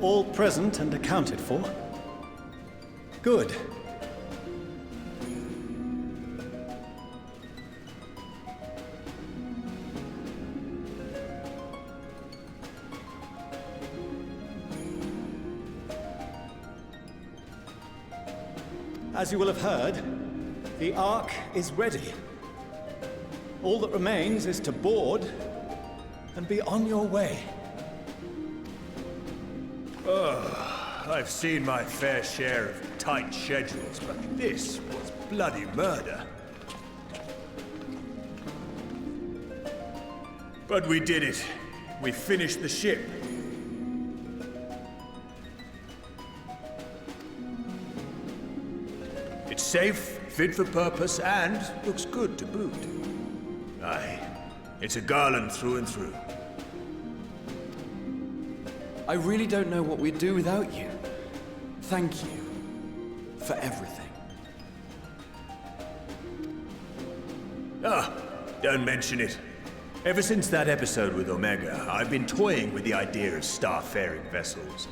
all present and accounted for? Good. As you will have heard, the Ark is ready. All that remains is to board and be on your way. I've seen my fair share of tight schedules, but this was bloody murder. But we did it. We finished the ship. It's safe, fit for purpose, and looks good to boot. Aye, it's a garland through and through. I really don't know what we'd do without you. Thank you for everything. Don't mention it. Ever since that episode with Omega, I've been toying with the idea of star-faring vessels.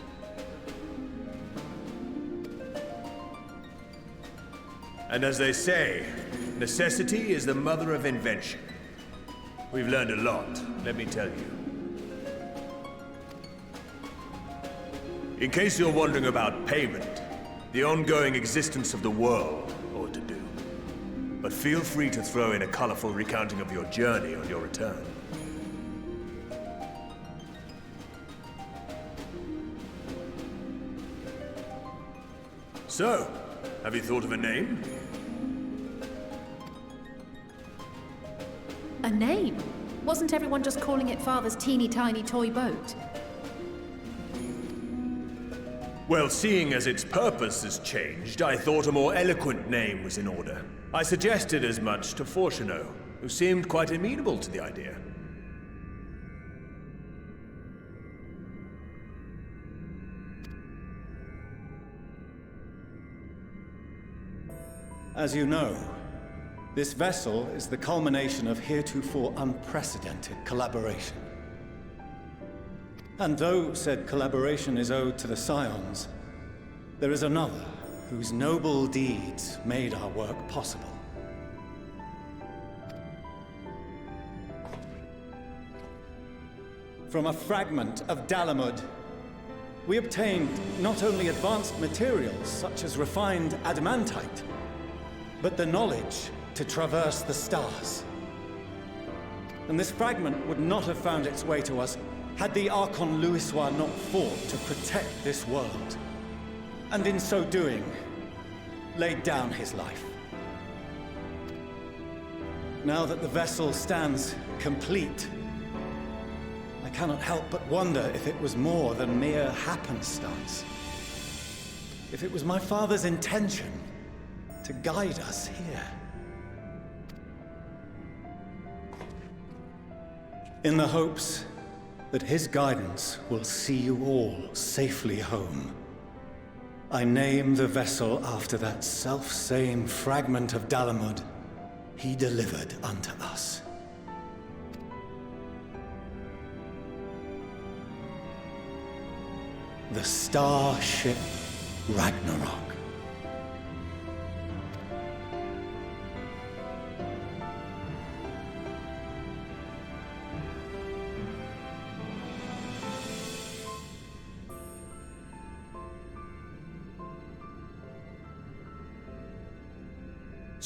And as they say, necessity is the mother of invention. We've learned a lot, let me tell you. In case you're wondering about payment, the ongoing existence of the world ought to do. But feel free to throw in a colorful recounting of your journey on your return. So, have you thought of a name? A name? Wasn't everyone just calling it Father's teeny tiny toy boat? Well, seeing as its purpose has changed, I thought a more eloquent name was in order. I suggested as much to Fortuno, who seemed quite amenable to the idea. As you know, this vessel is the culmination of heretofore unprecedented collaboration. And though said collaboration is owed to the Scions, there is another whose noble deeds made our work possible. From a fragment of Dalamud, we obtained not only advanced materials such as refined adamantite, but the knowledge to traverse the stars. And this fragment would not have found its way to us had the Archon Louisoix not fought to protect this world, and in so doing, laid down his life. Now that the vessel stands complete, I cannot help but wonder if it was more than mere happenstance. If it was my father's intention to guide us here. In the hopes that his guidance will see you all safely home, I name the vessel after that self-same fragment of Dalamud he delivered unto us. The Starship Ragnarok.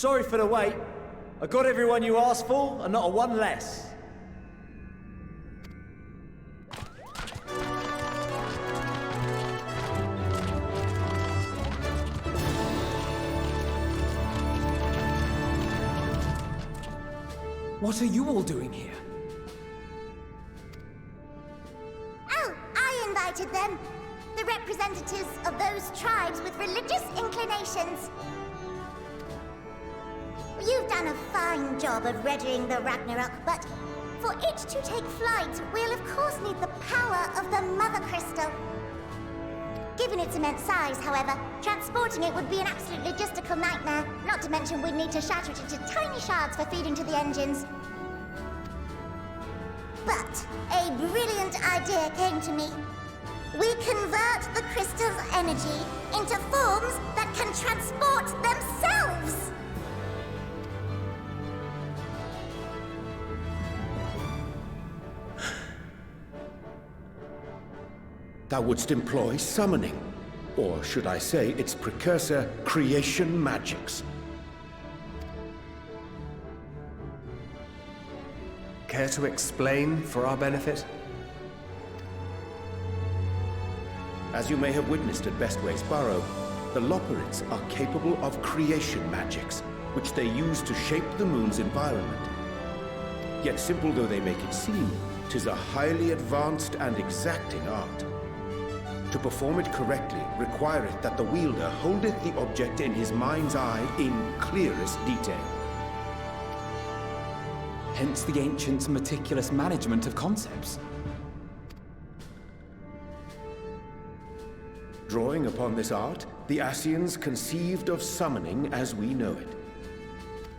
Sorry for the wait. I got everyone you asked for, and not a one less. What are you all doing here? Oh, I invited them. The representatives of those tribes with religious inclinations. You've done a fine job of readying the Ragnarok, but for it to take flight, we'll of course need the power of the Mother Crystal. Given its immense size, however, transporting it would be an absolute logistical nightmare, not to mention we'd need to shatter it into tiny shards for feeding to the engines. But a brilliant idea came to me. we convert the crystal's energy into forms that can transport themselves! Thou wouldst employ summoning, or should I say its precursor, creation magics. Care to explain for our benefit? As you may have witnessed at Bestway's Burrow, the Loperids are capable of creation magics, which they use to shape the moon's environment. Yet simple though they make it seem, 'tis a highly advanced and exacting art. To perform it correctly requireth that the wielder holdeth the object in his mind's eye in clearest detail. Hence the ancients' meticulous management of concepts. Drawing upon this art, the Ascians conceived of summoning as we know it.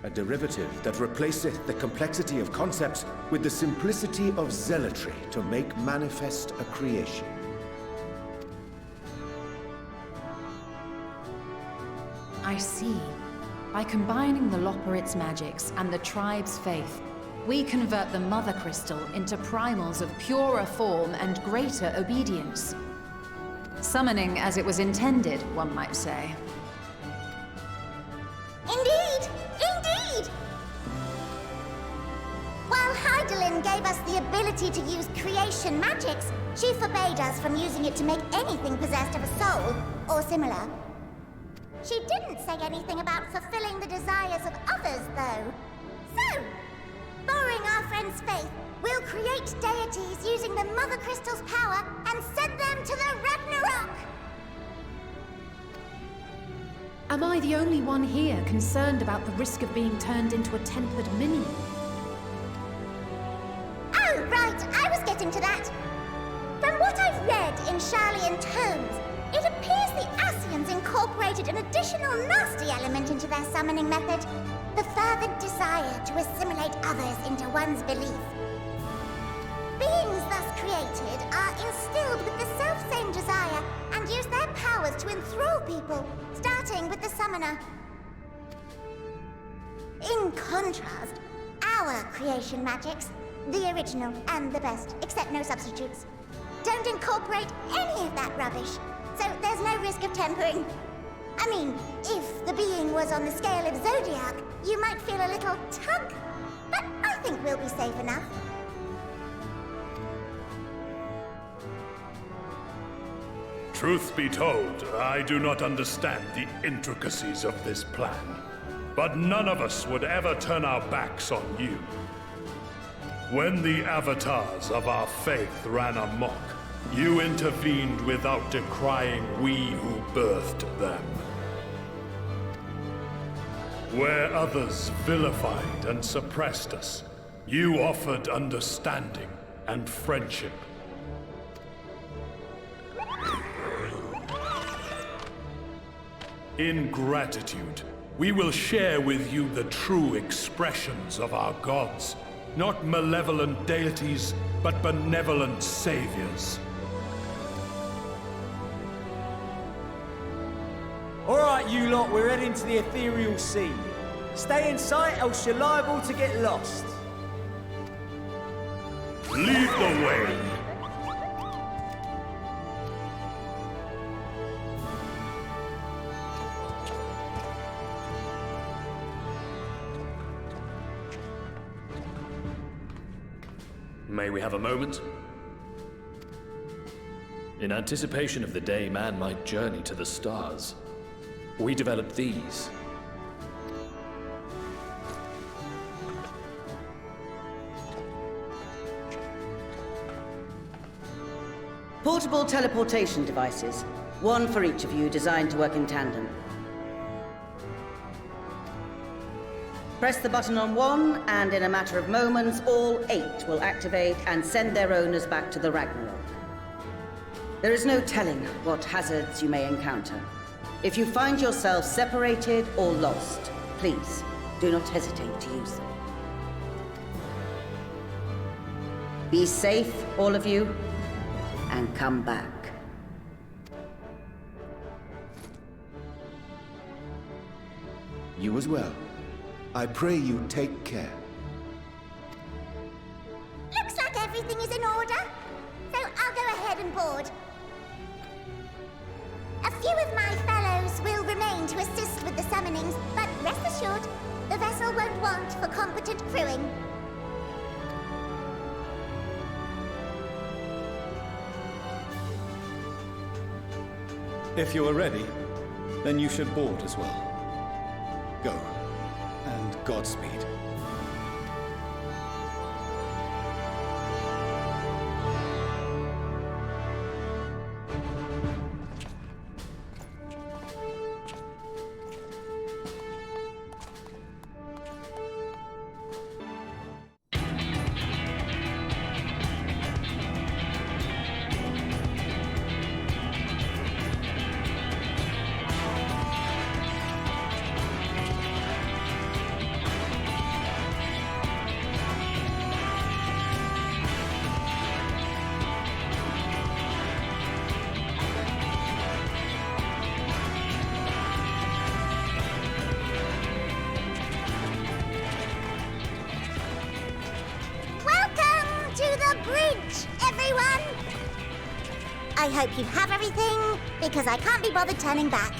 A derivative that replaceth the complexity of concepts with the simplicity of zealotry to make manifest a creation. I see. By combining the Loperit's magics and the tribe's faith, we convert the Mother Crystal into primals of purer form and greater obedience. Summoning as it was intended, one might say. Indeed! Indeed! While Heidelin gave us the ability to use creation magics, she forbade us from using it to make anything possessed of a soul, or similar. She didn't say anything about fulfilling the desires of others, though. So, borrowing our friend's faith, we'll create deities using the Mother Crystal's power and send them to the Ragnarok! Am I the only one here concerned about the risk of being turned into a tempered minion? Oh, right, I was getting to that. From what I've read in Sharlayan tomes, it appears the Ascians incorporated an additional nasty element into their summoning method. The fervent desire to assimilate others into one's belief. Beings thus created are instilled with the self-same desire and use their powers to enthrall people, starting with the summoner. In contrast, our creation magics, the original and the best, except no substitutes, don't incorporate any of that rubbish. So there's no risk of tempering. I mean, if the being was on the scale of Zodiac, you might feel a little tug. But I think we'll be safe enough. Truth be told, I do not understand the intricacies of this plan. But none of us would ever turn our backs on you. When the avatars of our faith ran amok, you intervened without decrying we who birthed them. Where others vilified and suppressed us, you offered understanding and friendship. In gratitude, we will share with you the true expressions of our gods, not malevolent deities, but benevolent saviors. Alright, you lot, we're heading to the ethereal sea. Stay in sight, else you're liable to get lost. Lead the way! May we have a moment? In anticipation of the day man might journey to the stars, we developed these. Portable teleportation devices. One for each of you, designed to work in tandem. Press the button on one, and in a matter of moments, all 8 will activate and send their owners back to the Ragnarok. There is no telling what hazards you may encounter. If you find yourself separated or lost, please do not hesitate to use them. Be safe, all of you, and come back. You as well. I pray you take care. Looks like everything is in order, so I'll go ahead and board. A few of my fellows will remain to assist with the summonings, but rest assured, the vessel won't want for competent crewing. If you are ready, then you should board as well. Go, and Godspeed. I hope you have everything, because I can't be bothered turning back.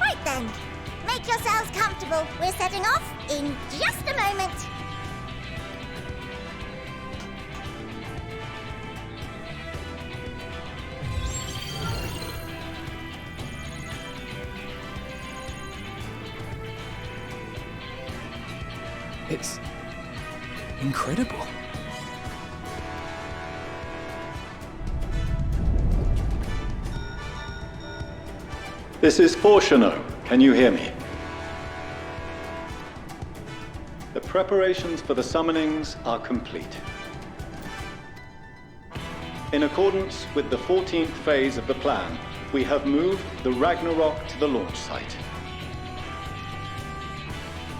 Right then, make yourselves comfortable. We're setting off in just a moment. It's incredible. This is Fortuno. Can you hear me? The preparations for the summonings are complete. In accordance with the 14th phase of the plan, we have moved the Ragnarok to the launch site.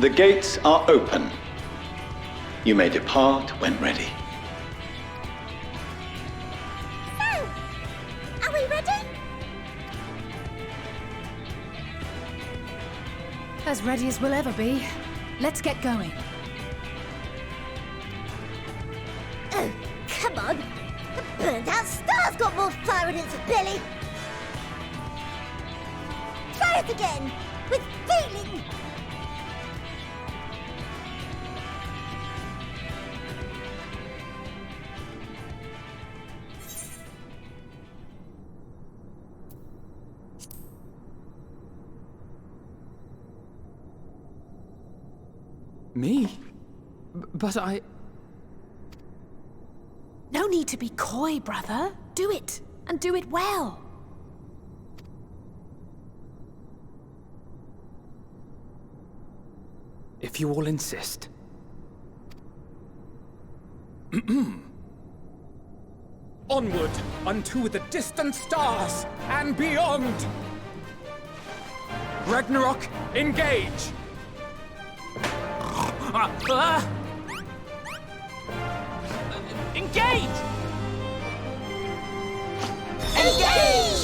The gates are open. You may depart when ready. So, are we ready? As ready as we'll ever be. Let's get going. Oh, come on. The burned-out star's got more fire in its belly. Try it again, with feeling. Me? But I... No need to be coy, brother. Do it, and do it well. If you all insist. Onward unto the distant stars and beyond! Ragnarok, engage! Engage! Engage!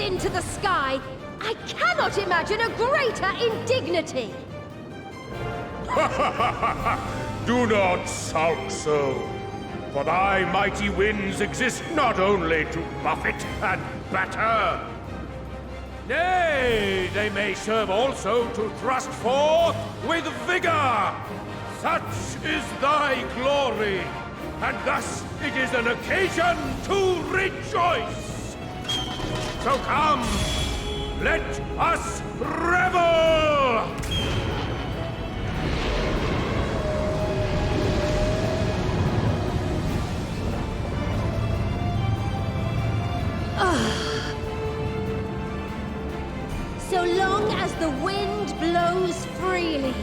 into the sky, I cannot imagine a greater indignity! Do not sulk so, for thy mighty winds exist not only to buffet and batter. Nay, they may serve also to thrust forth with vigor. Such is thy glory, and thus it is an occasion to rejoice. So come, let us revel! So long as the wind blows freely,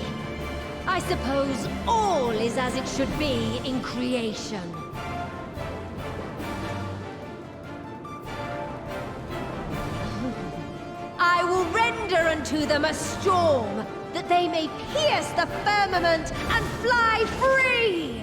I suppose all is as it should be in creation. I will render unto them a storm, that they may pierce the firmament and fly free!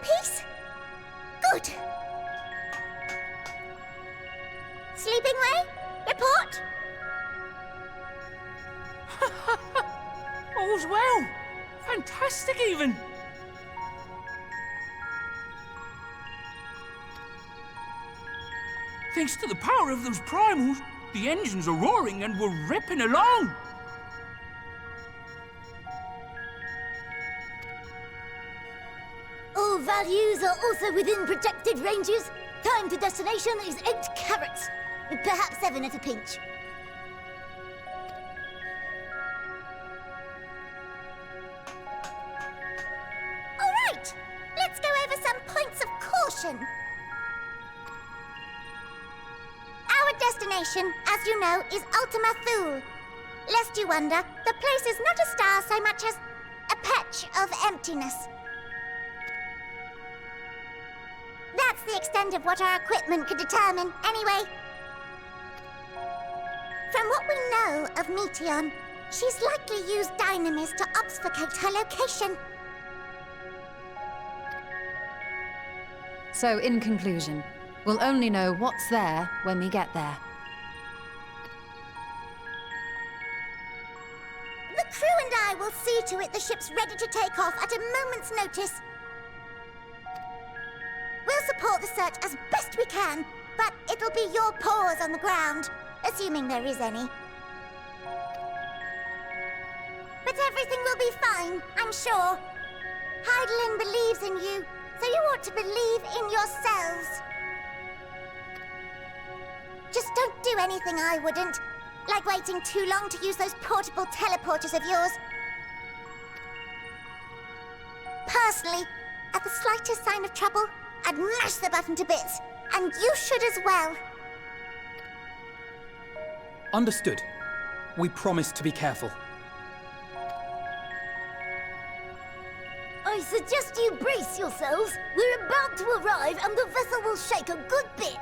Peace? Good. Sleeping Way? Report? All's well. Fantastic, even. Thanks to the power of those primals, the engines are roaring and we're ripping along. All values are also within projected ranges. Time to destination is 8 carats. Perhaps 7 at a pinch. All right, let's go over some points of caution. Our destination, as you know, is Ultima Thule. Lest you wonder, the place is not a star so much as a patch of emptiness. That's the extent of what our equipment could determine, anyway. From what we know of Meteion, she's likely used dynamis to obfuscate her location. So, in conclusion, we'll only know what's there when we get there. The crew and I will see to it the ship's ready to take off at a moment's notice. We'll support the search as best we can, but it'll be your paws on the ground, assuming there is any. But everything will be fine, I'm sure. Hydaelyn believes in you, so you ought to believe in yourselves. Just don't do anything I wouldn't, like waiting too long to use those portable teleporters of yours. Personally, at the slightest sign of trouble, I'd mash the button to bits, and you should as well. Understood. We promise to be careful. I suggest you brace yourselves. We're about to arrive and the vessel will shake a good bit.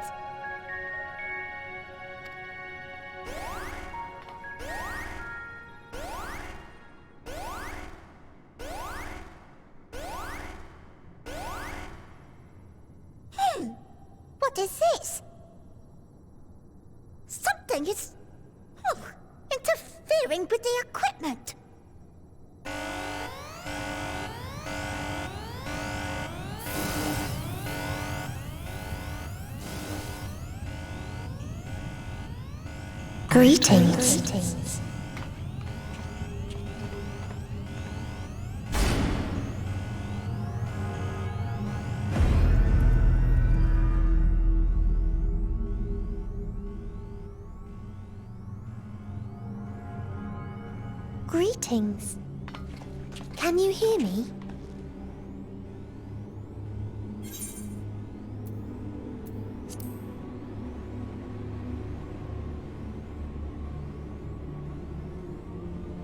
What is this? Something is interfering with the equipment. Greetings. Greetings. Can you hear me?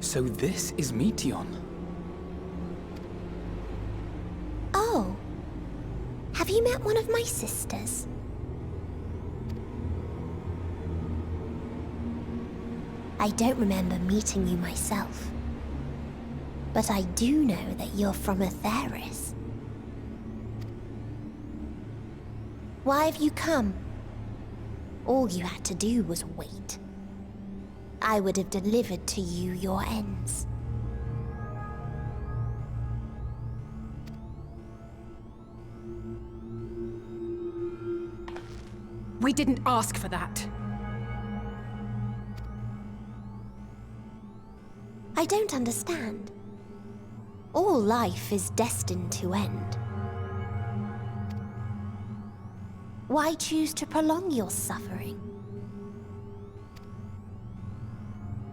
So this is Meteion. Oh. Have you met one of my sisters? I don't remember meeting you myself. But I do know that you're from Aetheris. Why have you come? All you had to do was wait. I would have delivered to you your ends. We didn't ask for that. I don't understand. All life is destined to end. Why choose to prolong your suffering?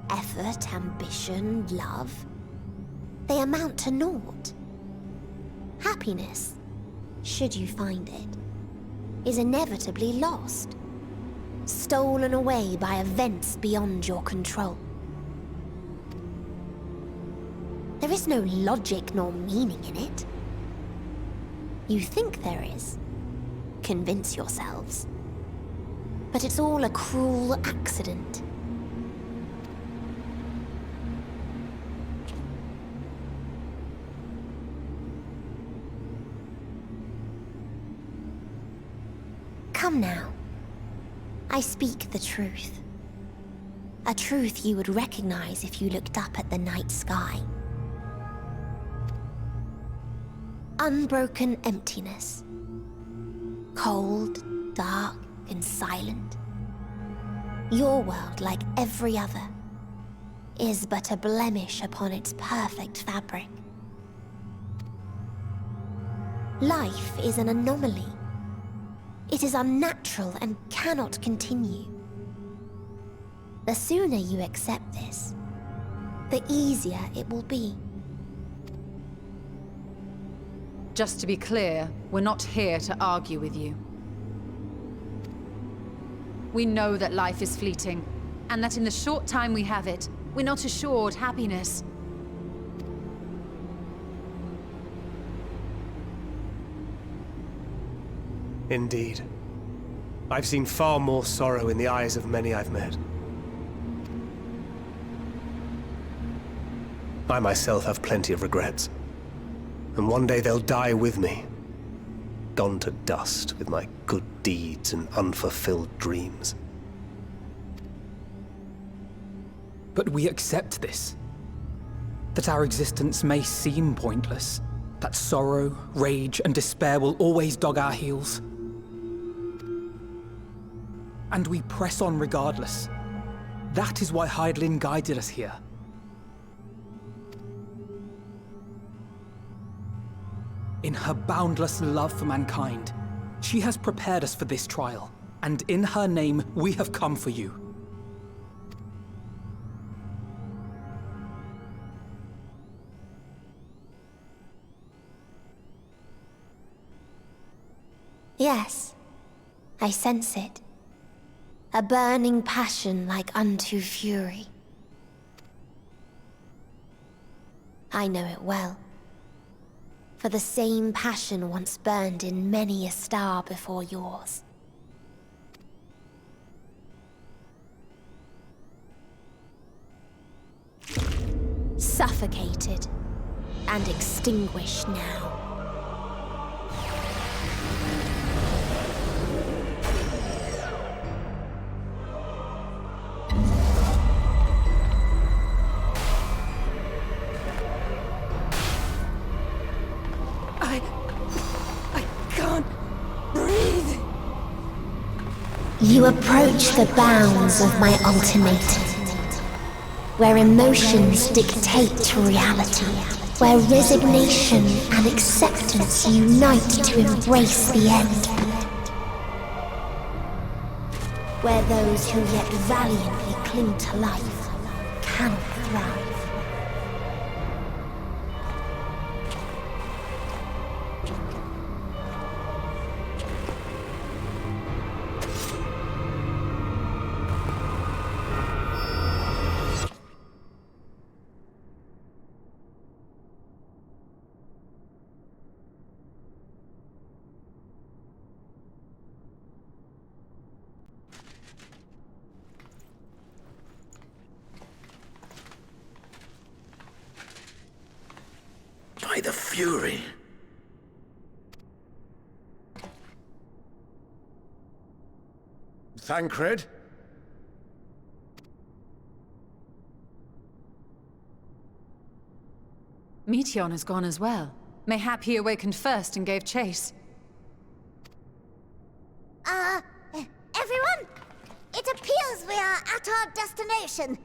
Effort, ambition, love, they amount to naught. Happiness, should you find it, is inevitably lost, stolen away by events beyond your control. There is no logic nor meaning in it. You think there is. Convince yourselves. But it's all a cruel accident. Come now. I speak the truth. A truth you would recognize if you looked up at the night sky. Unbroken emptiness. Cold, dark, and silent. Your world, like every other, is but a blemish upon its perfect fabric. Life is an anomaly. It is unnatural and cannot continue. The sooner you accept this, the easier it will be. Just to be clear, we're not here to argue with you. We know that life is fleeting, and that in the short time we have it, we're not assured happiness. Indeed. I've seen far more sorrow in the eyes of many I've met. I myself have plenty of regrets. And one day they'll die with me. Gone to dust with my good deeds and unfulfilled dreams. But we accept this. That our existence may seem pointless. That sorrow, rage, and despair will always dog our heels. And we press on regardless. That is why Hydaelyn guided us here. In her boundless love for mankind, she has prepared us for this trial, and in her name, we have come for you. Yes, I sense it. A burning passion like unto fury. I know it well. For the same passion once burned in many a star before yours. Suffocated and extinguished now. You approach the bounds of my ultimatum, where emotions dictate reality, where resignation and acceptance unite to embrace the end, where those who yet valiantly cling to life cannot thrive. By the Fury. Thancred? Meteon has gone as well. Mayhap he awakened first and gave chase. Everyone? It appears we are at our destination.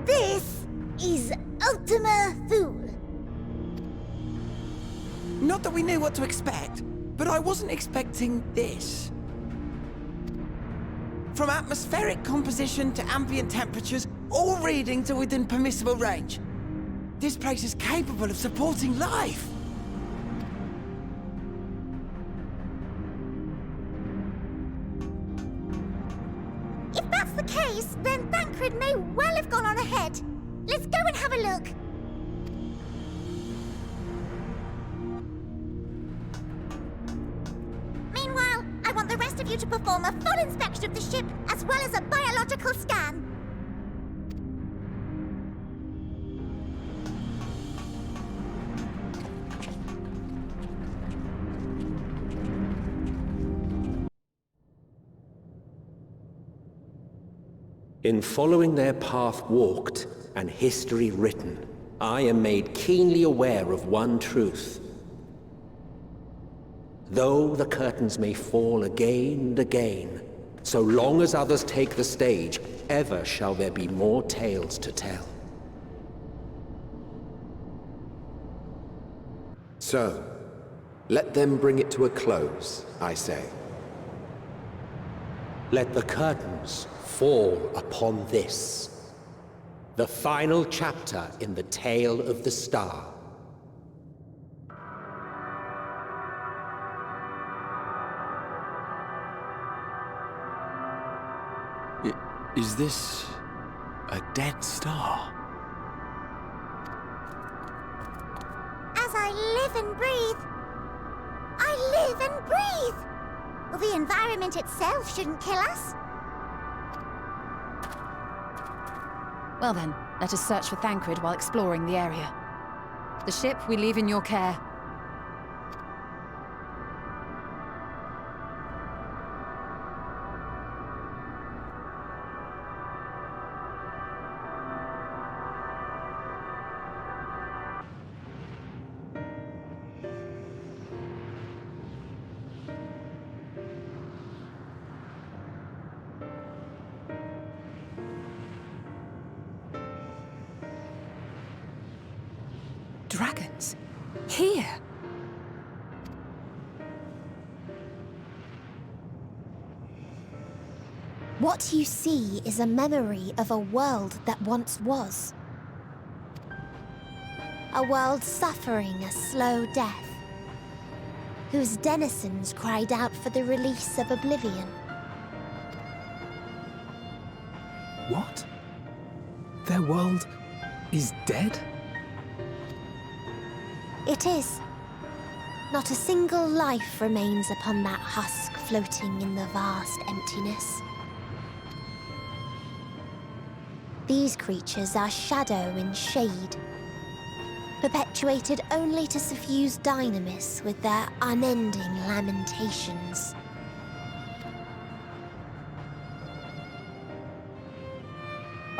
This is Ultima Thule. Not that we knew what to expect, but I wasn't expecting this. From atmospheric composition to ambient temperatures, all reading to within permissible range. This place is capable of supporting life. If that's the case, then Thancred may well have gone on ahead. Let's go and have a look. Meanwhile, I want the rest of you to perform a full inspection of the ship, as well as a biological scan. In following their path walked and history written, I am made keenly aware of one truth. Though the curtains may fall again and again, so long as others take the stage, ever shall there be more tales to tell. So, let them bring it to a close, I say. Let the curtains fall upon this, the final chapter in the tale of the star. Is this a dead star? As I live and breathe, I live and breathe. Well, the environment itself shouldn't kill us. Well then, let us search for Thancred while exploring the area. The ship we leave in your care. Dragons? Here? What you see is a memory of a world that once was. A world suffering a slow death, whose denizens cried out for the release of oblivion. What? Their world is dead? It is. Not a single life remains upon that husk floating in the vast emptiness. These creatures are shadow and shade, perpetuated only to suffuse dynamis with their unending lamentations.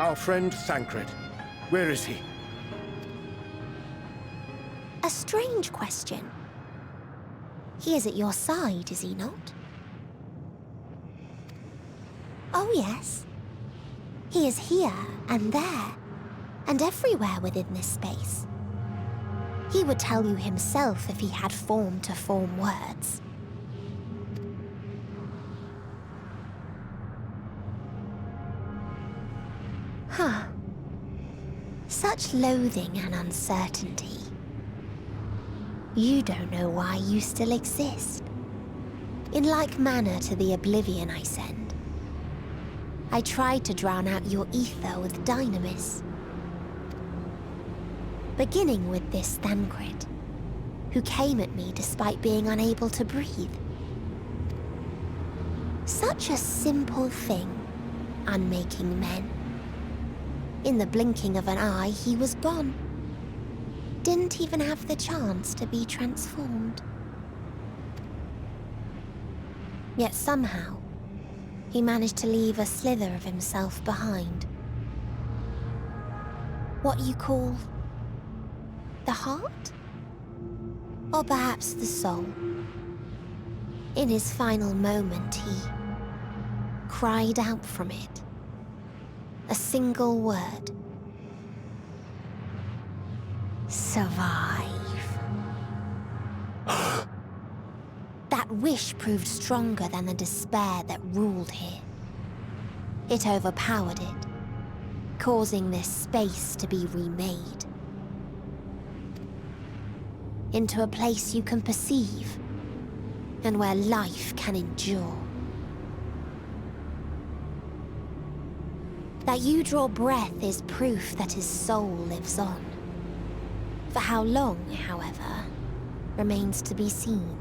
Our friend Thancred, where is he? A strange question. He is at your side, is he not? Oh yes. He is here and there, and everywhere within this space. He would tell you himself if he had form to form words. Huh. Such loathing and uncertainty. You don't know why you still exist. In like manner to the oblivion I send, I tried to drown out your ether with dynamis. Beginning with this Thancred, who came at me despite being unable to breathe. Such a simple thing, unmaking men. In the blinking of an eye, he was gone. Didn't even have the chance to be transformed. Yet somehow, he managed to leave a slither of himself behind. What you call the heart? Or perhaps the soul. In his final moment, he cried out from it. A single word. Survive. That wish proved stronger than the despair that ruled here. It overpowered it, causing this space to be remade. Into a place you can perceive, and where life can endure. That you draw breath is proof that his soul lives on. For how long, however, remains to be seen.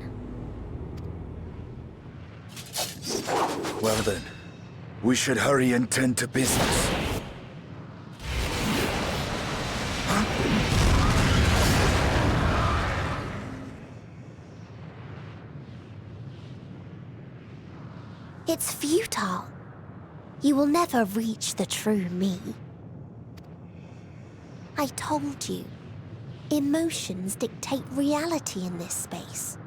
Well then, we should hurry and tend to business. It's futile. You will never reach the true me. I told you, emotions dictate reality in this space.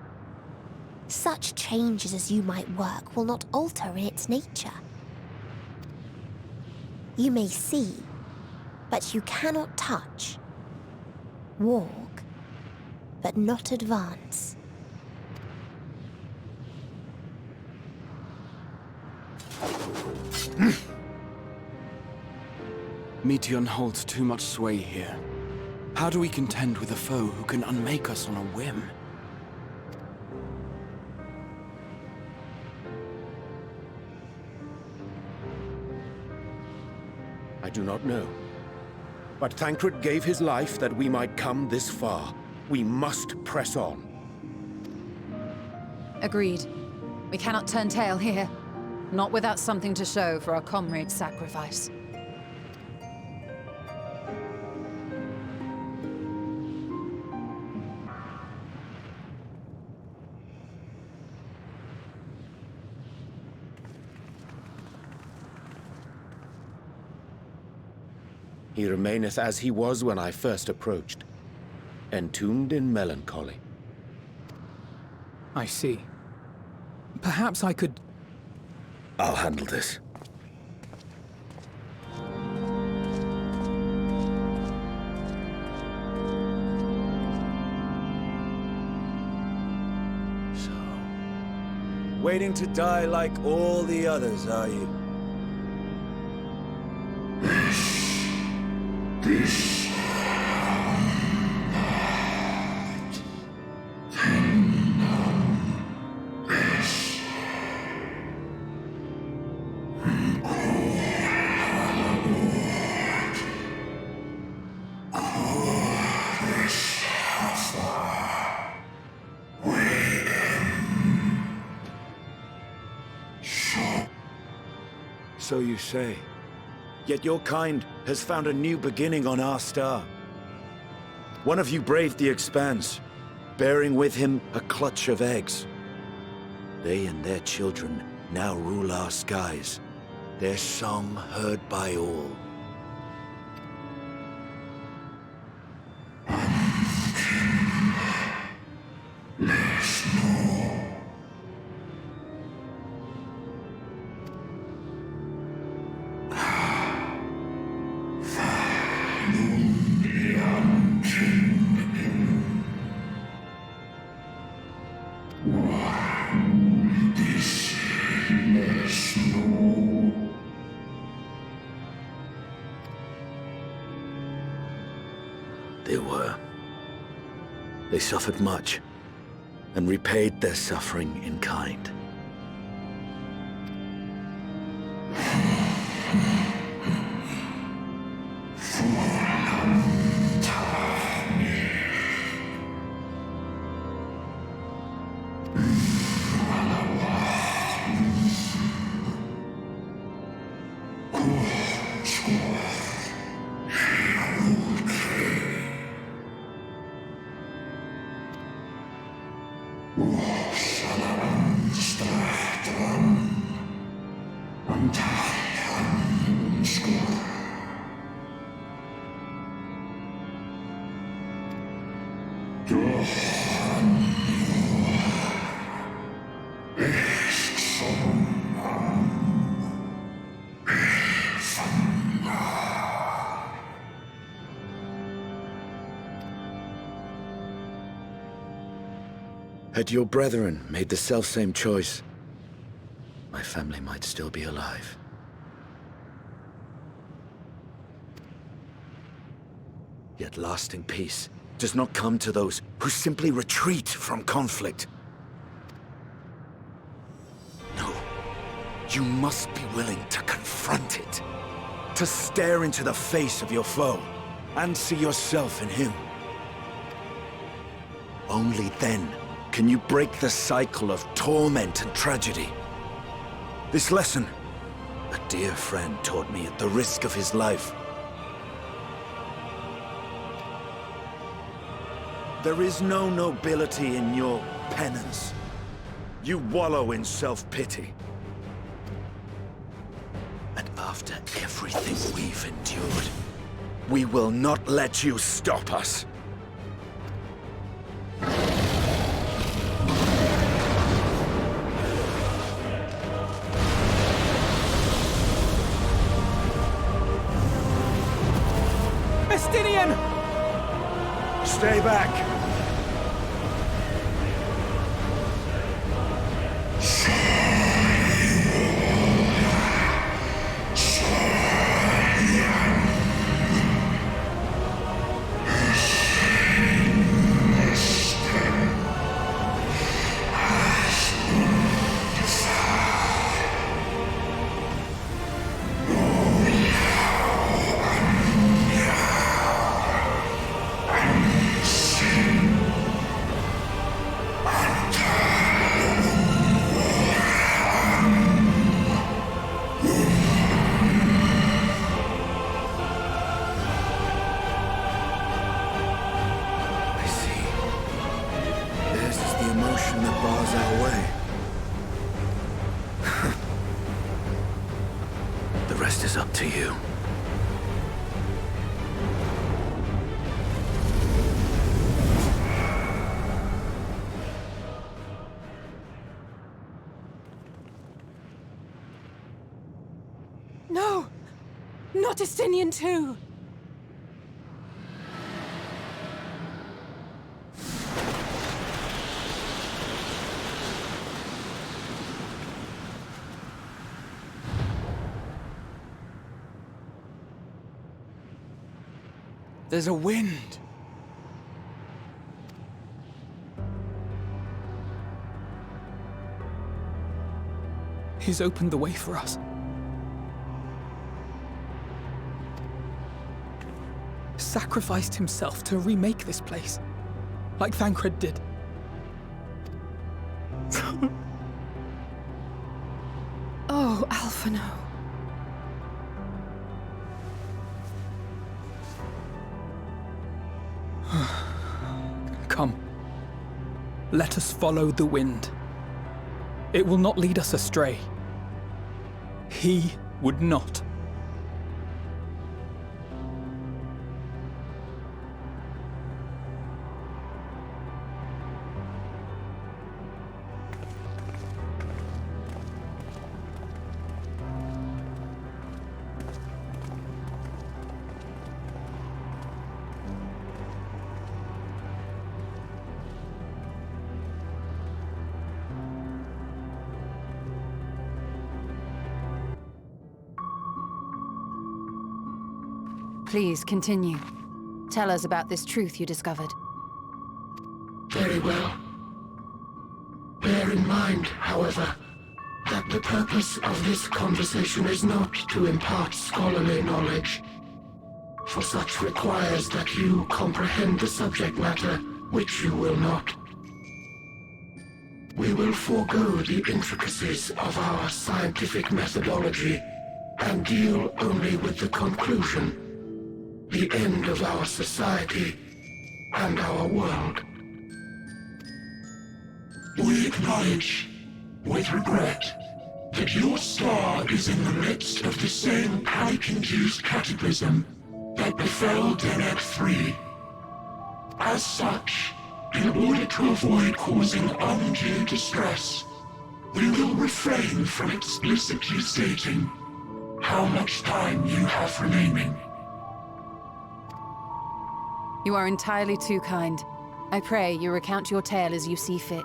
Such changes as you might work will not alter its nature. You may see, but you cannot touch. Walk, but not advance. Meteion holds too much sway here. How do we contend with a foe who can unmake us on a whim? I do not know. But Thancred gave his life that we might come this far. We must press on. Agreed. We cannot turn tail here. Not without something to show for our comrade's sacrifice. He remaineth as he was when I first approached, entombed in melancholy. I see. Perhaps I could... I'll handle this. Waiting to die like all the others, are you? This So you say. Yet your kind has found a new beginning on our star. One of you braved the Expanse, bearing with him a clutch of eggs. They and their children now rule our skies, their song heard by all. There's no They suffered much, and repaid their suffering in kind. Had your brethren made the selfsame choice, my family might still be alive. Yet lasting peace does not come to those who simply retreat from conflict. No, you must be willing to confront it, to stare into the face of your foe, and see yourself in him. Only then can you break the cycle of torment and tragedy. This lesson, a dear friend taught me at the risk of his life. There is no nobility in your penance. You wallow in self-pity. And after everything we've endured, we will not let you stop us. Stay back! Is up to you. No! Not Estinian too! There's a wind. He's opened the way for us. Sacrificed himself to remake this place, like Thancred did. Oh, Alphino. Come. Let us follow the wind. It will not lead us astray. He would not. Please, continue. Tell us about this truth you discovered. well. Bear in mind, however, that the purpose of this conversation is not to impart scholarly knowledge, for such requires that you comprehend the subject matter, which you will not. We will forego the intricacies of our scientific methodology and deal only with the conclusion, the end of our society and our world. We acknowledge, with regret, that your star is in the midst of the same panic-induced cataclysm that befell Deneb 3. As such, in order to avoid causing undue distress, we will refrain from explicitly stating how much time you have remaining. You are entirely too kind. I pray you recount your tale as you see fit.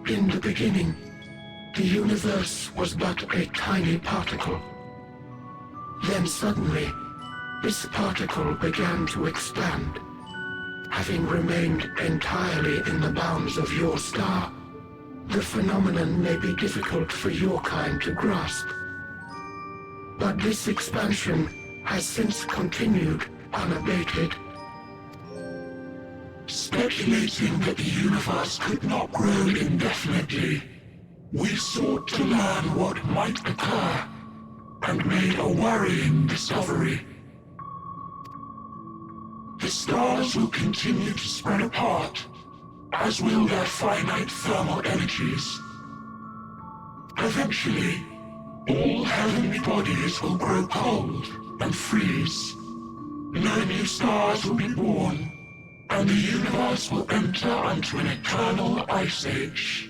In the beginning, the universe was but a tiny particle. Then suddenly, this particle began to expand. Having remained entirely in the bounds of your star, the phenomenon may be difficult for your kind to grasp. But this expansion has since continued unabated. Speculating that the universe could not grow indefinitely, we sought to learn what might occur, and made a worrying discovery. The stars will continue to spread apart, as will their finite thermal energies. Eventually, all heavenly bodies will grow cold and freeze. No new stars will be born, and the universe will enter into an eternal ice age.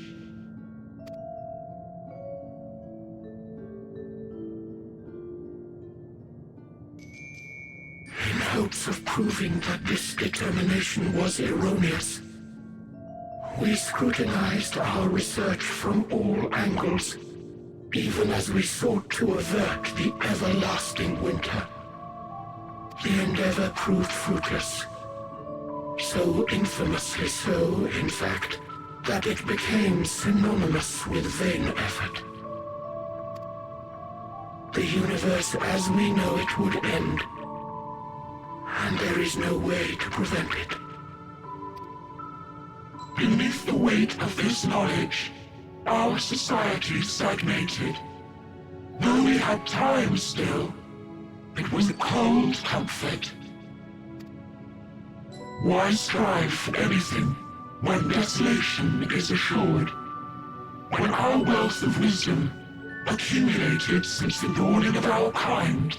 In hopes of proving that this determination was erroneous, we scrutinized our research from all angles, even as we sought to avert the everlasting winter. The endeavor proved fruitless. So infamously so, in fact, that it became synonymous with vain effort. The universe as we know it would end, and there is no way to prevent it. Beneath the weight of this knowledge, our society stagnated. Though we had time still, it was a cold comfort. Why strive for anything when desolation is assured? When our wealth of wisdom, accumulated since the dawning of our kind,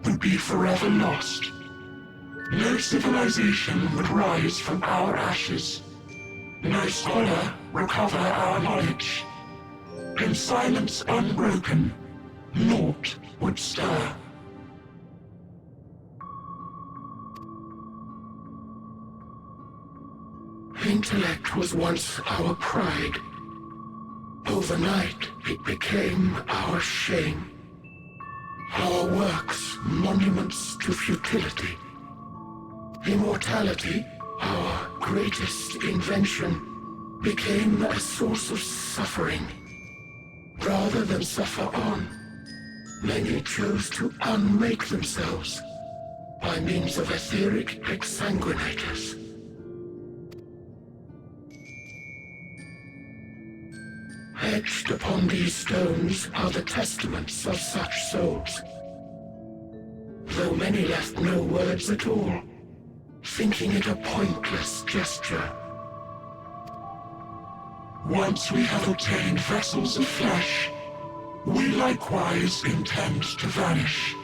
would be forever lost. No civilization would rise from our ashes. No scholar recover our knowledge. In silence unbroken, naught would stir. Intellect was once our pride. Overnight, it became our shame. Our works, monuments to futility. Immortality, our greatest invention, became a source of suffering. Rather than suffer on, many chose to unmake themselves by means of etheric exsanguinators. Etched upon these stones are the testaments of such souls. Though many left no words at all, thinking it a pointless gesture. Once we have obtained vessels of flesh, we likewise intend to vanish.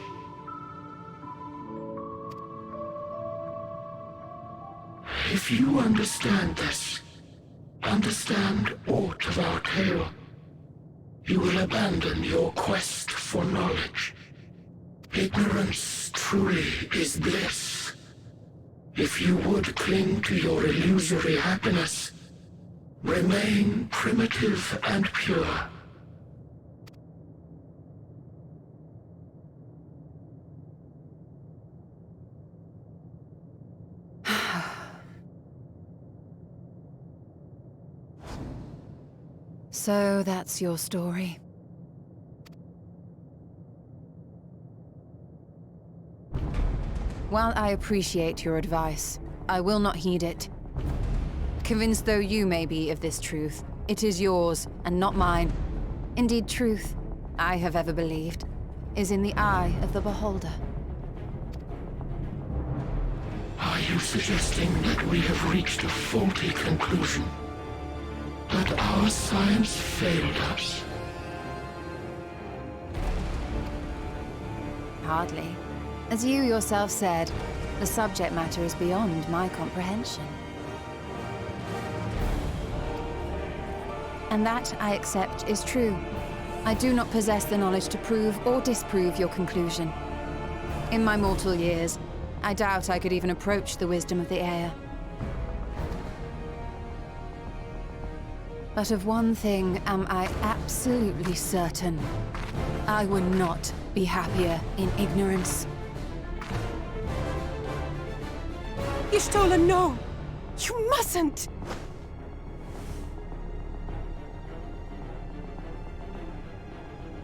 If you understand this, understand aught of our tale, you will abandon your quest for knowledge. Ignorance truly is bliss. If you would cling to your illusory happiness, remain primitive and pure. So that's your story. While I appreciate your advice, I will not heed it. Convinced though you may be of this truth, it is yours and not mine. Indeed, truth, I have ever believed, is in the eye of the beholder. Are you suggesting that we have reached a faulty conclusion? That our science failed us? Hardly. As you yourself said, the subject matter is beyond my comprehension. And that, I accept, is true. I do not possess the knowledge to prove or disprove your conclusion. In my mortal years, I doubt I could even approach the wisdom of the Aether. But of one thing am I absolutely certain. I would not be happier in ignorance. Y'shtola, no! You mustn't!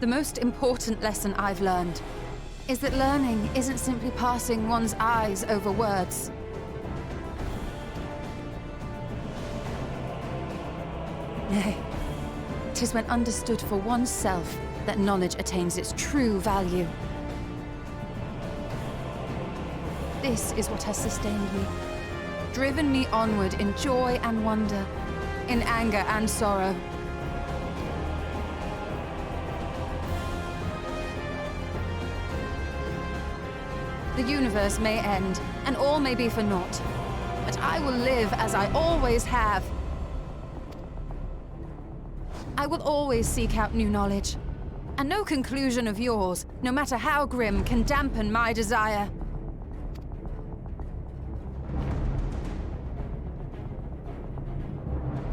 The most important lesson I've learned is that learning isn't simply passing one's eyes over words. Nay, 'tis when understood for oneself that knowledge attains its true value. This is what has sustained me, driven me onward in joy and wonder, in anger and sorrow. The universe may end, and all may be for naught, but I will live as I always have. I will always seek out new knowledge, and no conclusion of yours, no matter how grim, can dampen my desire.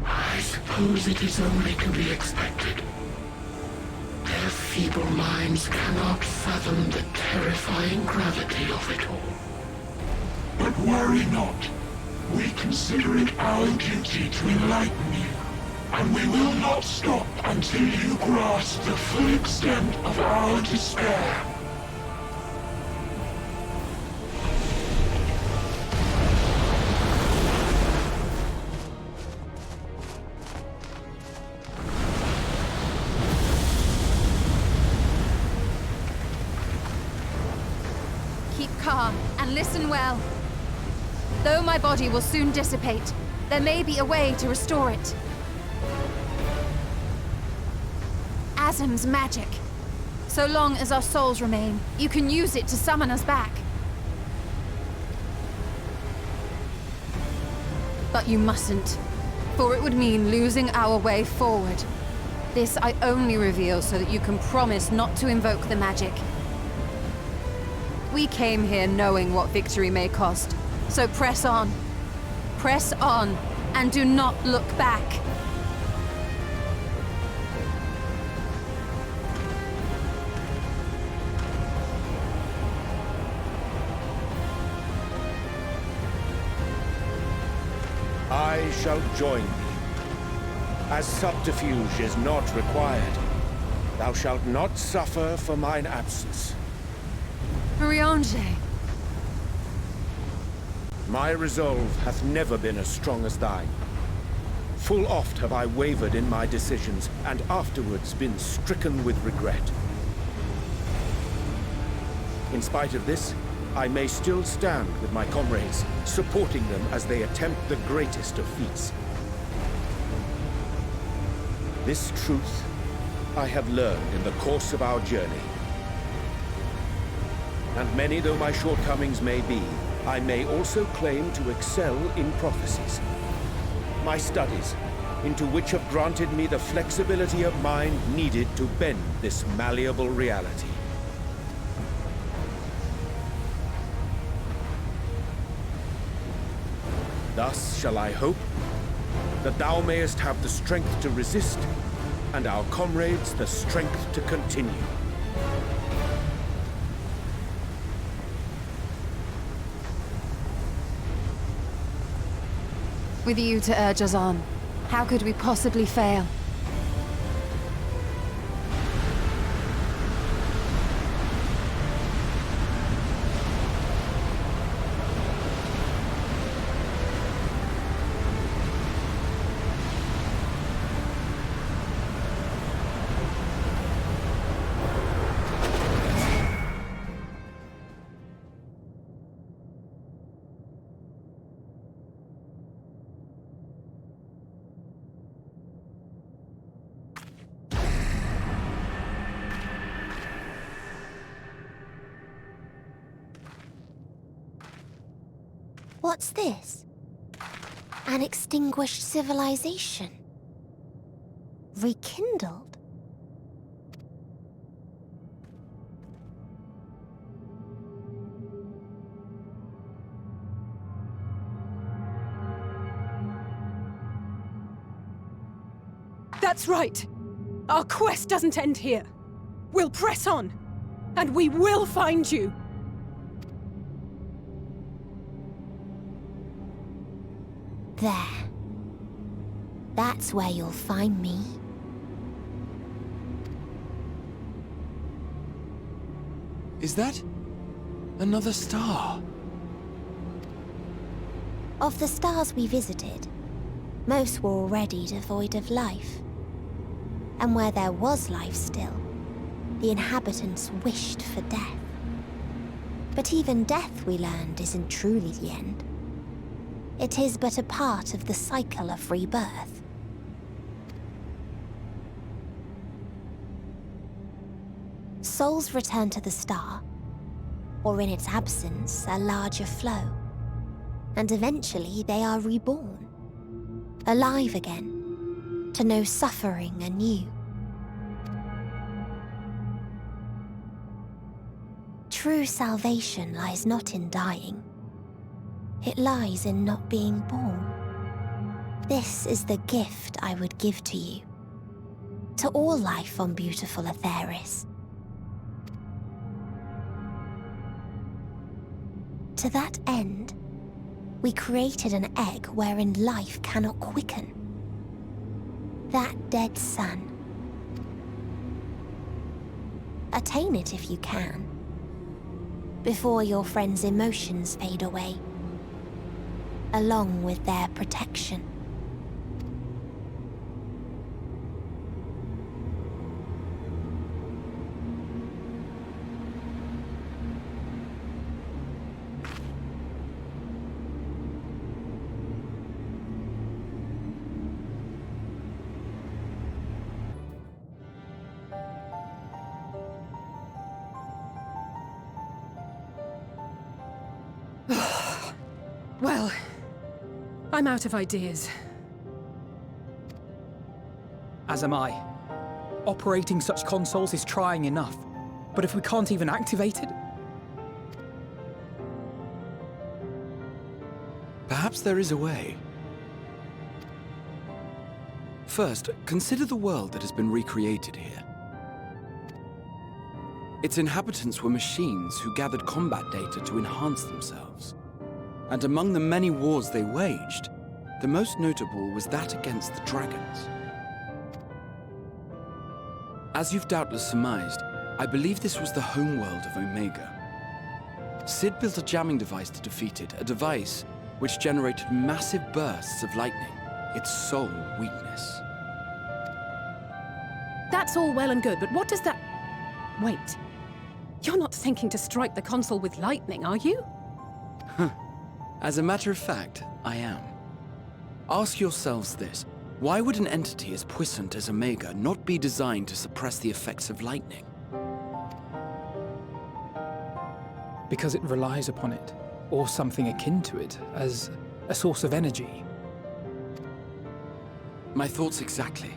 I suppose it is only to be expected. Their feeble minds cannot fathom the terrifying gravity of it all. But worry not. We consider it our duty to enlighten you, and we will not stop until you grasp the full extent of our despair. Calm and listen well. Though my body will soon dissipate, there may be a way to restore it. Asm's magic. So long as our souls remain, you can use it to summon us back. But you mustn't, for it would mean losing our way forward. This I only reveal so that you can promise not to invoke the magic. We came here knowing what victory may cost, so press on, and do not look back. I shall join thee. As subterfuge is not required, thou shalt not suffer for mine absence. Riange. My resolve hath never been as strong as thine. Full oft have I wavered in my decisions, and afterwards been stricken with regret. In spite of this, I may still stand with my comrades, supporting them as they attempt the greatest of feats. This truth I have learned in the course of our journey. And many though my shortcomings may be, I may also claim to excel in prophecies. My studies, into which have granted me the flexibility of mind needed to bend this malleable reality. Thus shall I hope that thou mayest have the strength to resist, and our comrades the strength to continue. With you to urge us on, how could we possibly fail? What's this? An extinguished civilization. Rekindled. That's right! Our quest doesn't end here. We'll press on, and we will find you! There. That's where you'll find me. Is that another star? Of the stars we visited, most were already devoid of life. And where there was life still, the inhabitants wished for death. But even death, we learned, isn't truly the end. It is but a part of the cycle of rebirth. Souls return to the star, or in its absence, a larger flow. And eventually they are reborn, alive again, to know suffering anew. True salvation lies not in dying. It lies in not being born. This is the gift I would give to you. To all life on beautiful Aetheris. To that end, we created an egg wherein life cannot quicken. That dead sun. Attain it if you can, before your friends' emotions fade away, along with their protection. Well, I'm out of ideas. As am I. Operating such consoles is trying enough, but if we can't even activate it... Perhaps there is a way. First, consider the world that has been recreated here. Its inhabitants were machines who gathered combat data to enhance themselves. And among the many wars they waged, the most notable was that against the dragons. As you've doubtless surmised, I believe this was the homeworld of Omega. Sid built a jamming device to defeat it, a device which generated massive bursts of lightning, its sole weakness. That's all well and good, but what does that... Wait. You're not thinking to strike the console with lightning, are you? As a matter of fact, I am. Ask yourselves this. Why would an entity as puissant as Omega not be designed to suppress the effects of lightning? Because it relies upon it, or something akin to it, as a source of energy. My thoughts exactly.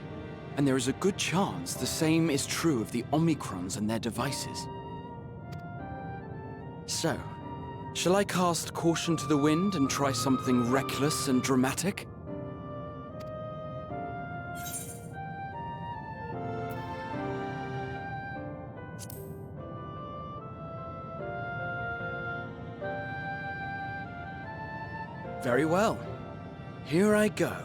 And there is a good chance the same is true of the Omicrons and their devices. So, shall I cast caution to the wind and try something reckless and dramatic? Very well. Here I go.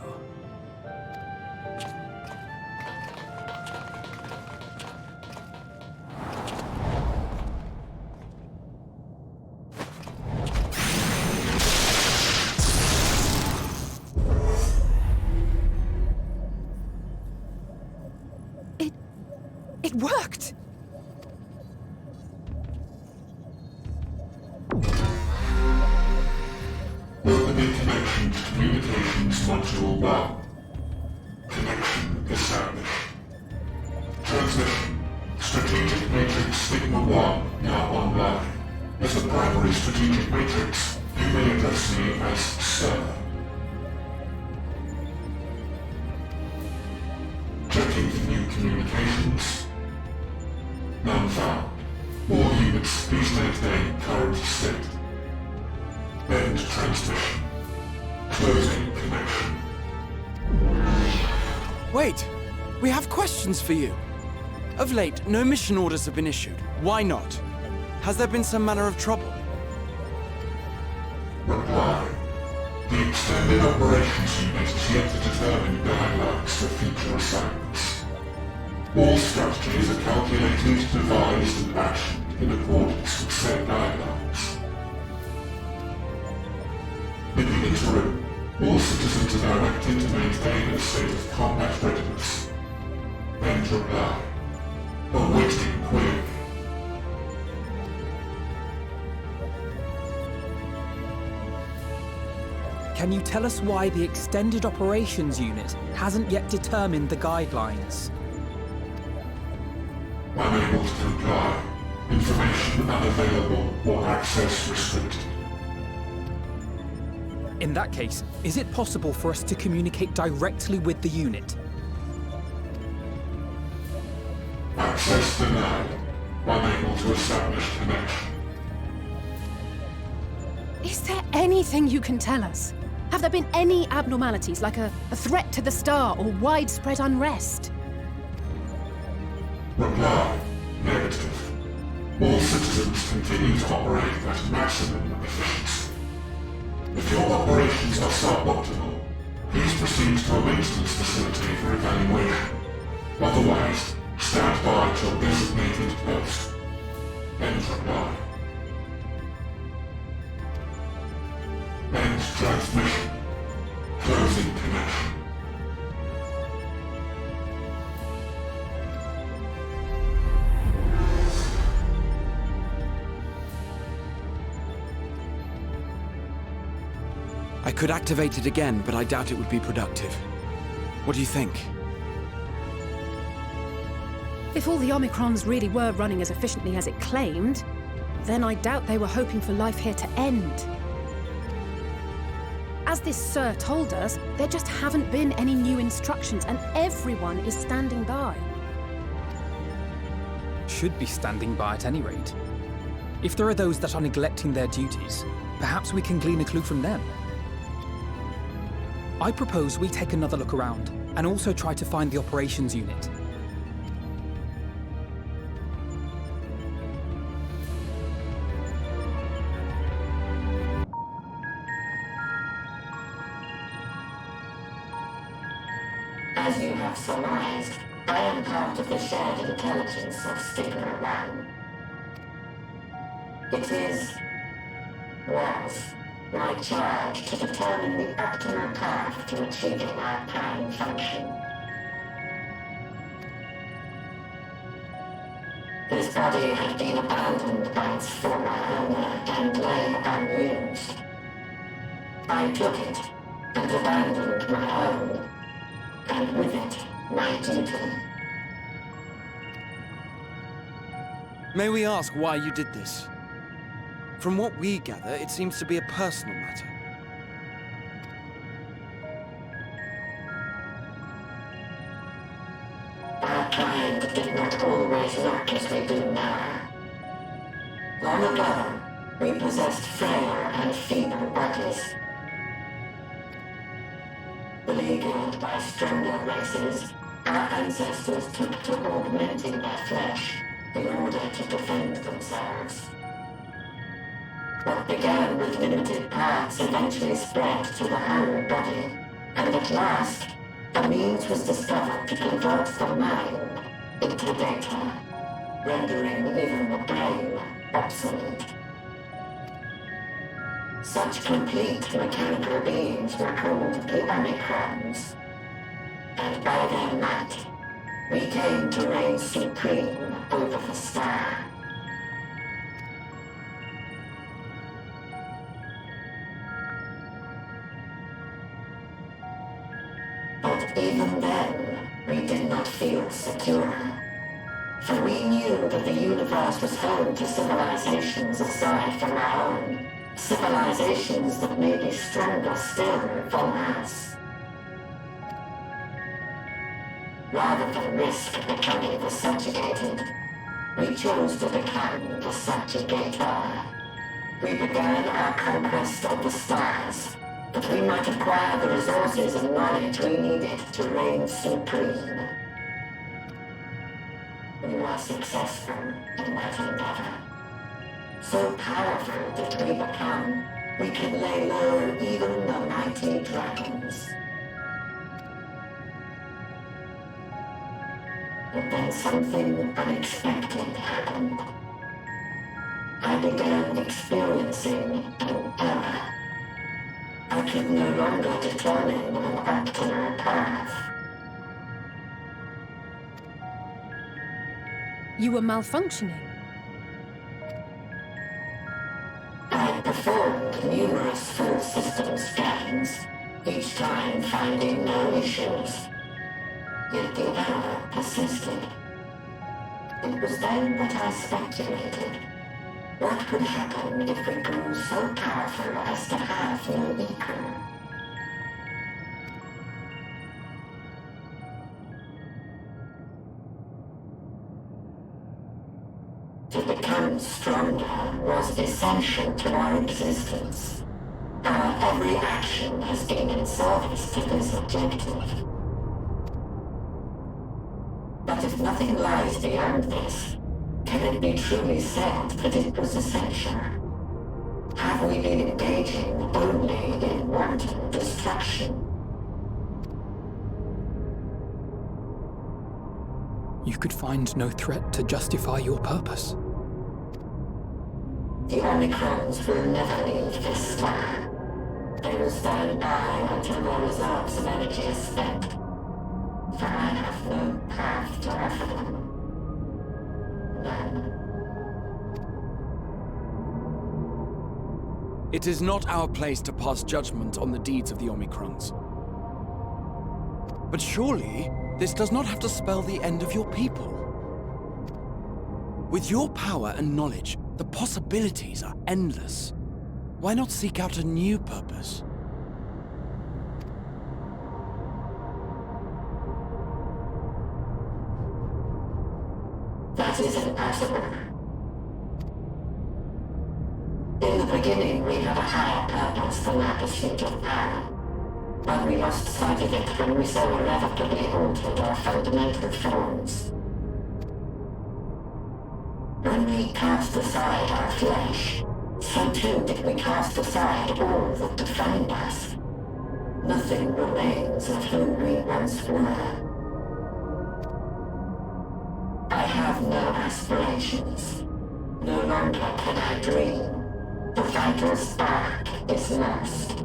It worked! Opening connection to Communications Module 1. Connection established. Transmission. Strategic Matrix Sigma 1 now online. As a primary strategic matrix, You may address me as Sir. Checking for new communications. None found. All units, please maintain current state. End transmission. Closing connection. Wait! We have questions for you. Of late, no mission orders have been issued. Why not? Has there been some manner of trouble? Reply. The Extended Operations Unit is yet to determine guidelines for future assignments. All strategies are calculated, devised, and actioned in accordance with said guidelines. In the interim, all citizens are directed to maintain a state of combat readiness. End reply. Awaiting query. Can you tell us why the Extended Operations Unit hasn't yet determined the guidelines? Unable to comply. Information unavailable or access restricted. In that case, is it possible for us to communicate directly with the unit? Access denied. Unable to establish connection. Is there anything you can tell us? Have there been any abnormalities, like a threat to the star or widespread unrest? Reply. Negative. All citizens continue to operate at maximum efficiency. If your operations are suboptimal, please proceed to a maintenance facility for evaluation. Otherwise, stand by at your designated post. End reply. End transmission. Closing connection. I could activate it again, but I doubt it would be productive. What do you think? If all the Omicrons really were running as efficiently as it claimed, then I doubt they were hoping for life here to end. As this Sir told us, there just haven't been any new instructions, and everyone is standing by. Should be standing by at any rate. If there are those that are neglecting their duties, perhaps we can glean a clue from them. I propose we take another look around, and also try to find the operations unit. As you have surmised, I am part of the shared intelligence of Stigma 1. It was my charge to determine the optimal path to achieving our prime function. His body had been abandoned by its former owner and lay unused. I took it and abandoned my own, and with it, my duty. May we ask why you did this? From what we gather, it seems to be a personal matter. Our kind did not always look as they do now. Long ago, we possessed frail and feeble bodies. Beleaguered by stronger races, our ancestors took to augmenting their flesh in order to defend themselves. What began with limited parts eventually spread to the whole body, and at last, a means was discovered to convert the mind into data, rendering even the brain obsolete. Such complete mechanical beings were called the Omicrons, and by their might, we came to reign supreme over the star. But even then, we did not feel secure. For we knew that the universe was home to civilizations aside from our own, Civilizations that may be stronger still than us. Rather than risk becoming the subjugated, we chose to become the subjugator. We began our conquest of the stars, that we might acquire the resources and knowledge we needed to reign supreme. We were successful in that endeavor. So powerful did we become, we could lay low even the mighty dragons. But then something unexpected happened. I began experiencing an error. I could no longer determine an optimal path. You were malfunctioning. I performed numerous full system scans, each time finding no issues. Yet the error persisted. It was then that I speculated. What could happen if we grew so powerful as to have no equal? To become stronger was essential to our existence. Our every action has been in service to this objective. But if nothing lies beyond this, can it be truly said that it was essential? Have we been engaging only in wanton destruction? You could find no threat to justify your purpose. The Omicrons will never leave this star. They will stand by until their reserves of energy is spent. For I have no path to offer them. None. It is not our place to pass judgment on the deeds of the Omicrons. But surely, this does not have to spell the end of your people. With your power and knowledge, the possibilities are endless. Why not seek out a new purpose? That is impossible. In the beginning, we had a higher purpose than our pursuit of power. But we lost sight of it when we so irrevocably altered our fundamental forms. When we cast aside our flesh, so too did we cast aside all that defined us. Nothing remains of who we once were. I have no aspirations. No longer can I dream. The vital spark is lost.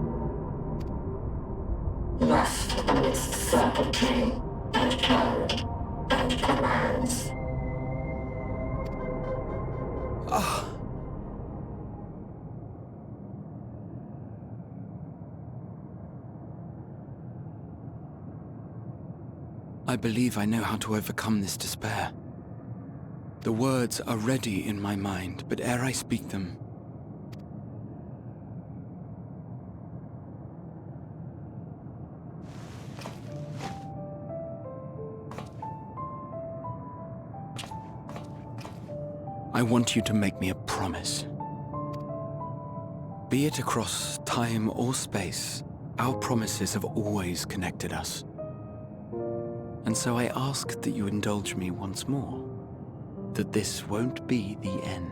Lost amidst circuitry and code and commands. I believe I know how to overcome this despair. The words are ready in my mind, but ere I speak them, I want you to make me a promise. Be it across time or space, our promises have always connected us. And so I ask that you indulge me once more, that this won't be the end.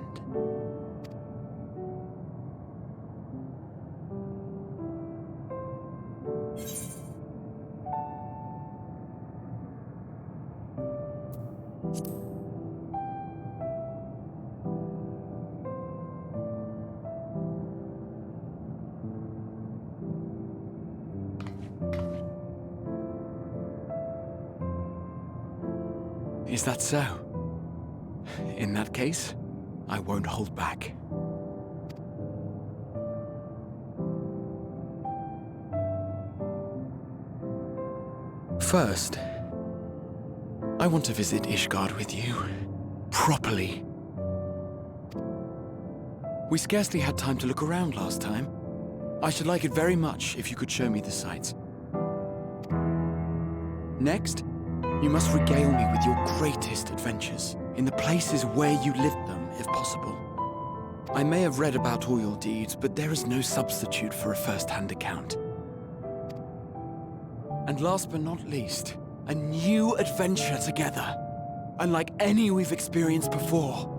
Is that so? In that case, I won't hold back. First, I want to visit Ishgard with you, properly. We scarcely had time to look around last time. I should like it very much if you could show me the sights. Next, you must regale me with your greatest adventures, in the places where you lived them, if possible. I may have read about all your deeds, but there is no substitute for a first-hand account. And last but not least, a new adventure together, unlike any we've experienced before.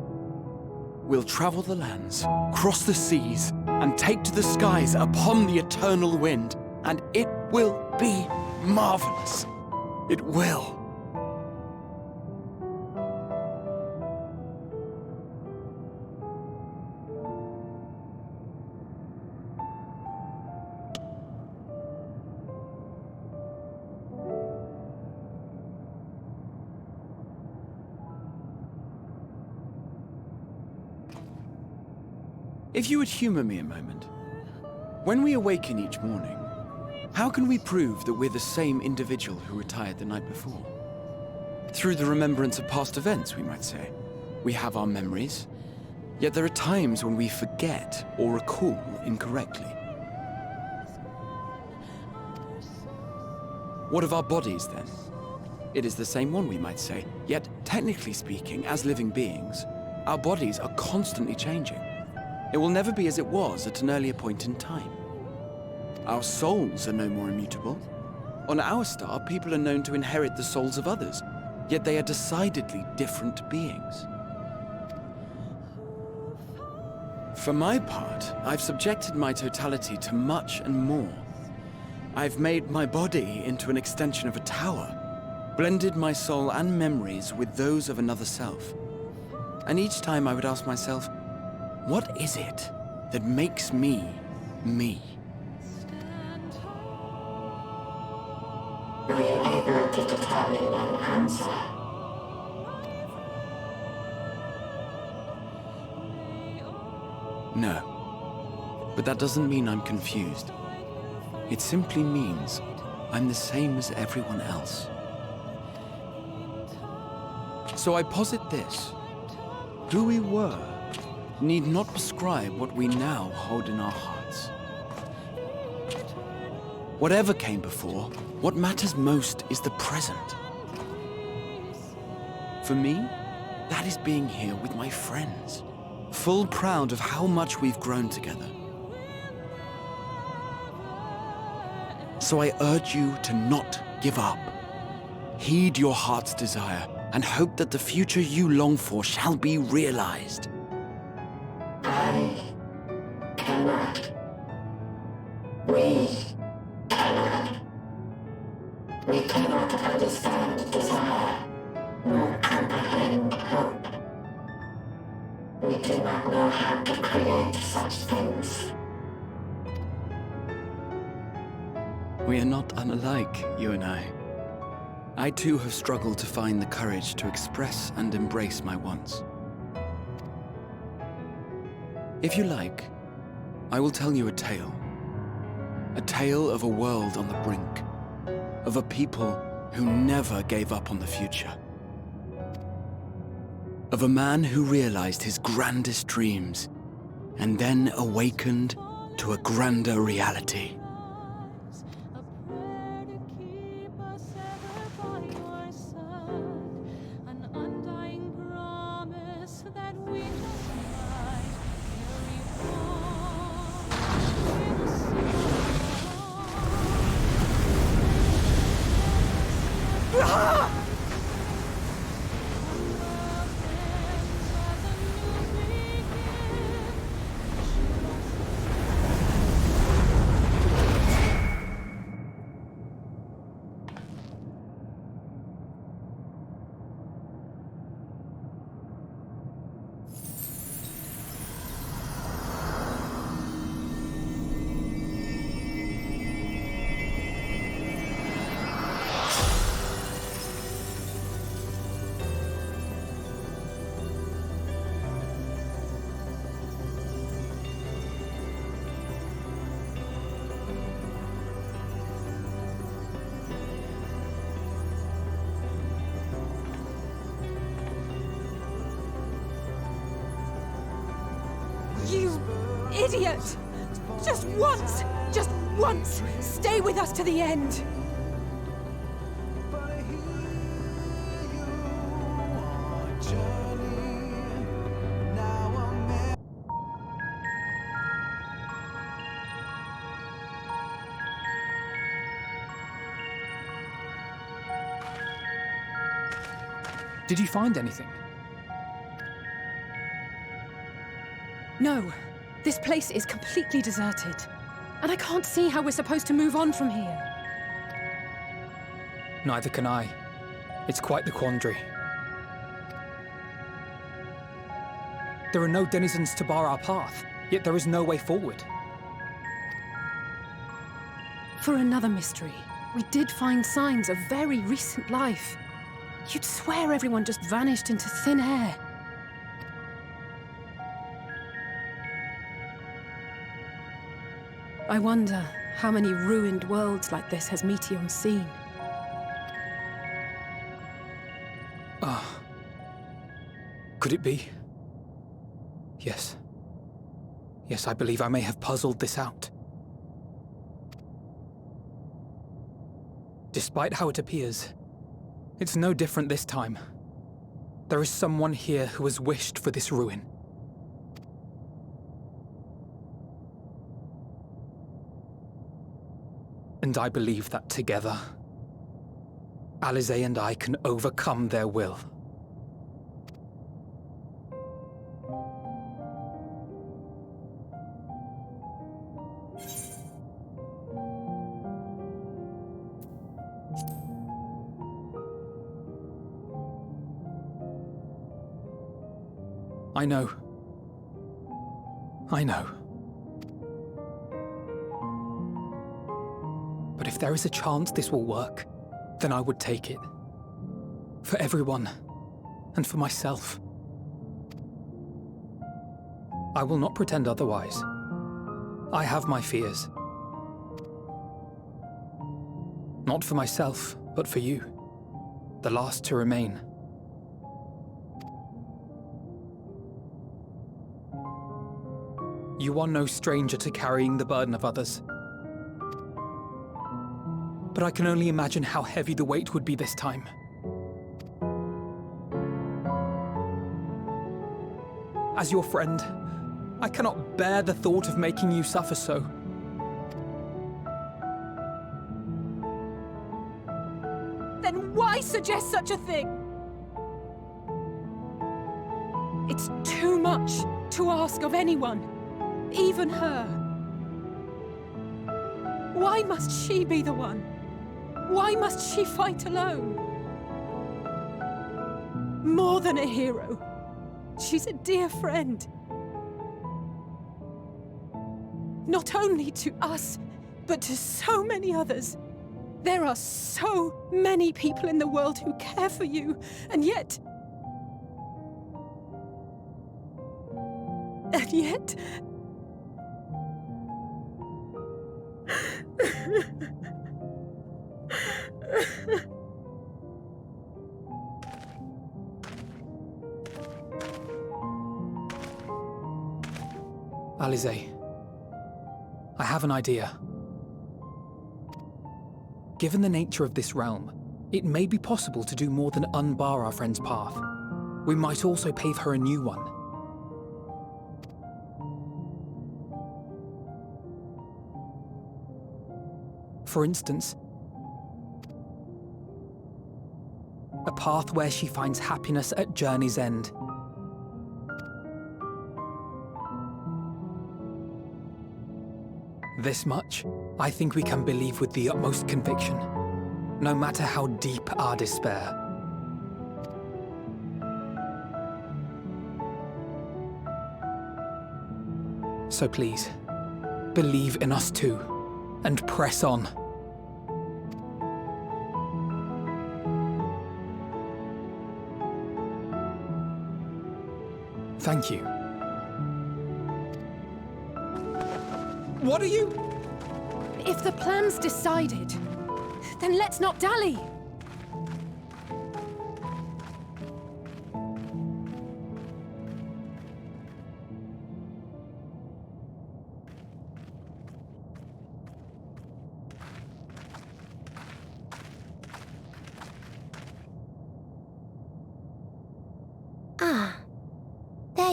We'll travel the lands, cross the seas, and take to the skies upon the eternal wind, and it will be marvelous. It will. If you would humor me a moment. When we awaken each morning, how can we prove that we're the same individual who retired the night before? Through the remembrance of past events, we might say. We have our memories, yet there are times when we forget or recall incorrectly. What of our bodies, then? It is the same one, we might say, yet technically speaking, as living beings, our bodies are constantly changing. It will never be as it was at an earlier point in time. Our souls are no more immutable. On our star, people are known to inherit the souls of others, yet they are decidedly different beings. For my part, I've subjected my totality to much and more. I've made my body into an extension of a tower, blended my soul and memories with those of another self. And each time I would ask myself, what is it that makes me, me? Were you able to determine an answer? No. But that doesn't mean I'm confused. It simply means I'm the same as everyone else. So I posit this. Who we were need not prescribe what we now hold in our hearts. Whatever came before, what matters most is the present. For me, that is being here with my friends, full proud of how much we've grown together. So I urge you to not give up. Heed your heart's desire and hope that the future you long for shall be realized. I cannot. We cannot. We cannot understand desire, nor comprehend hope. We do not know how to create such things. We are not unlike, you and I. I too have struggled to find the courage to express and embrace my wants. If you like, I will tell you a tale. A tale of a world on the brink, of a people who never gave up on the future. Of a man who realized his grandest dreams, and then awakened to a grander reality. idiot! Just once, stay with us to the end! Did you find anything? No. This place is completely deserted. And I can't see how we're supposed to move on from here. Neither can I. It's quite the quandary. There are no denizens to bar our path, yet there is no way forward. For another mystery, we did find signs of very recent life. You'd swear everyone just vanished into thin air. I wonder how many ruined worlds like this has Meteion seen. Could it be? Yes. Yes, I believe I may have puzzled this out. Despite how it appears, it's no different this time. There is someone here who has wished for this ruin. And I believe that together, Alisaie and I can overcome their will. I know. But if there is a chance this will work, then I would take it. For everyone, and for myself. I will not pretend otherwise. I have my fears. Not for myself, but for you. The last to remain. You are no stranger to carrying the burden of others. But I can only imagine how heavy the weight would be this time. As your friend, I cannot bear the thought of making you suffer so. Then why suggest such a thing? It's too much to ask of anyone. Even her. Why must she be the one? Why must she fight alone? More than a hero. She's a dear friend. Not only to us, but to so many others. There are so many people in the world who care for you, and yet... Alisaie, I have an idea. Given the nature of this realm, it may be possible to do more than unbar our friend's path. We might also pave her a new one. For instance, a path where she finds happiness at journey's end. This much, I think we can believe with the utmost conviction, no matter how deep our despair. So please, believe in us too, and press on. Thank you. What are you? If the plan's decided, then let's not dally.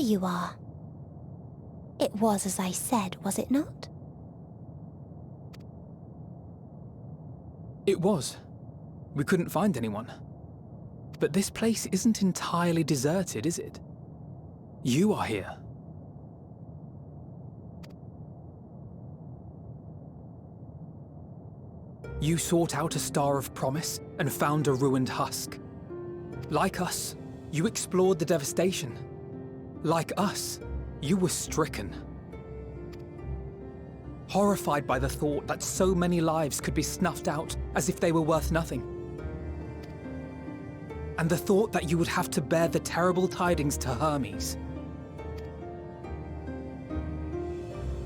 you are. It was as I said, was it not? It was. We couldn't find anyone. But this place isn't entirely deserted, is it? You are here. You sought out a star of promise and found a ruined husk. Like us, you explored the devastation. Like us, you were stricken. Horrified by the thought that so many lives could be snuffed out as if they were worth nothing. And the thought that you would have to bear the terrible tidings to Hermes.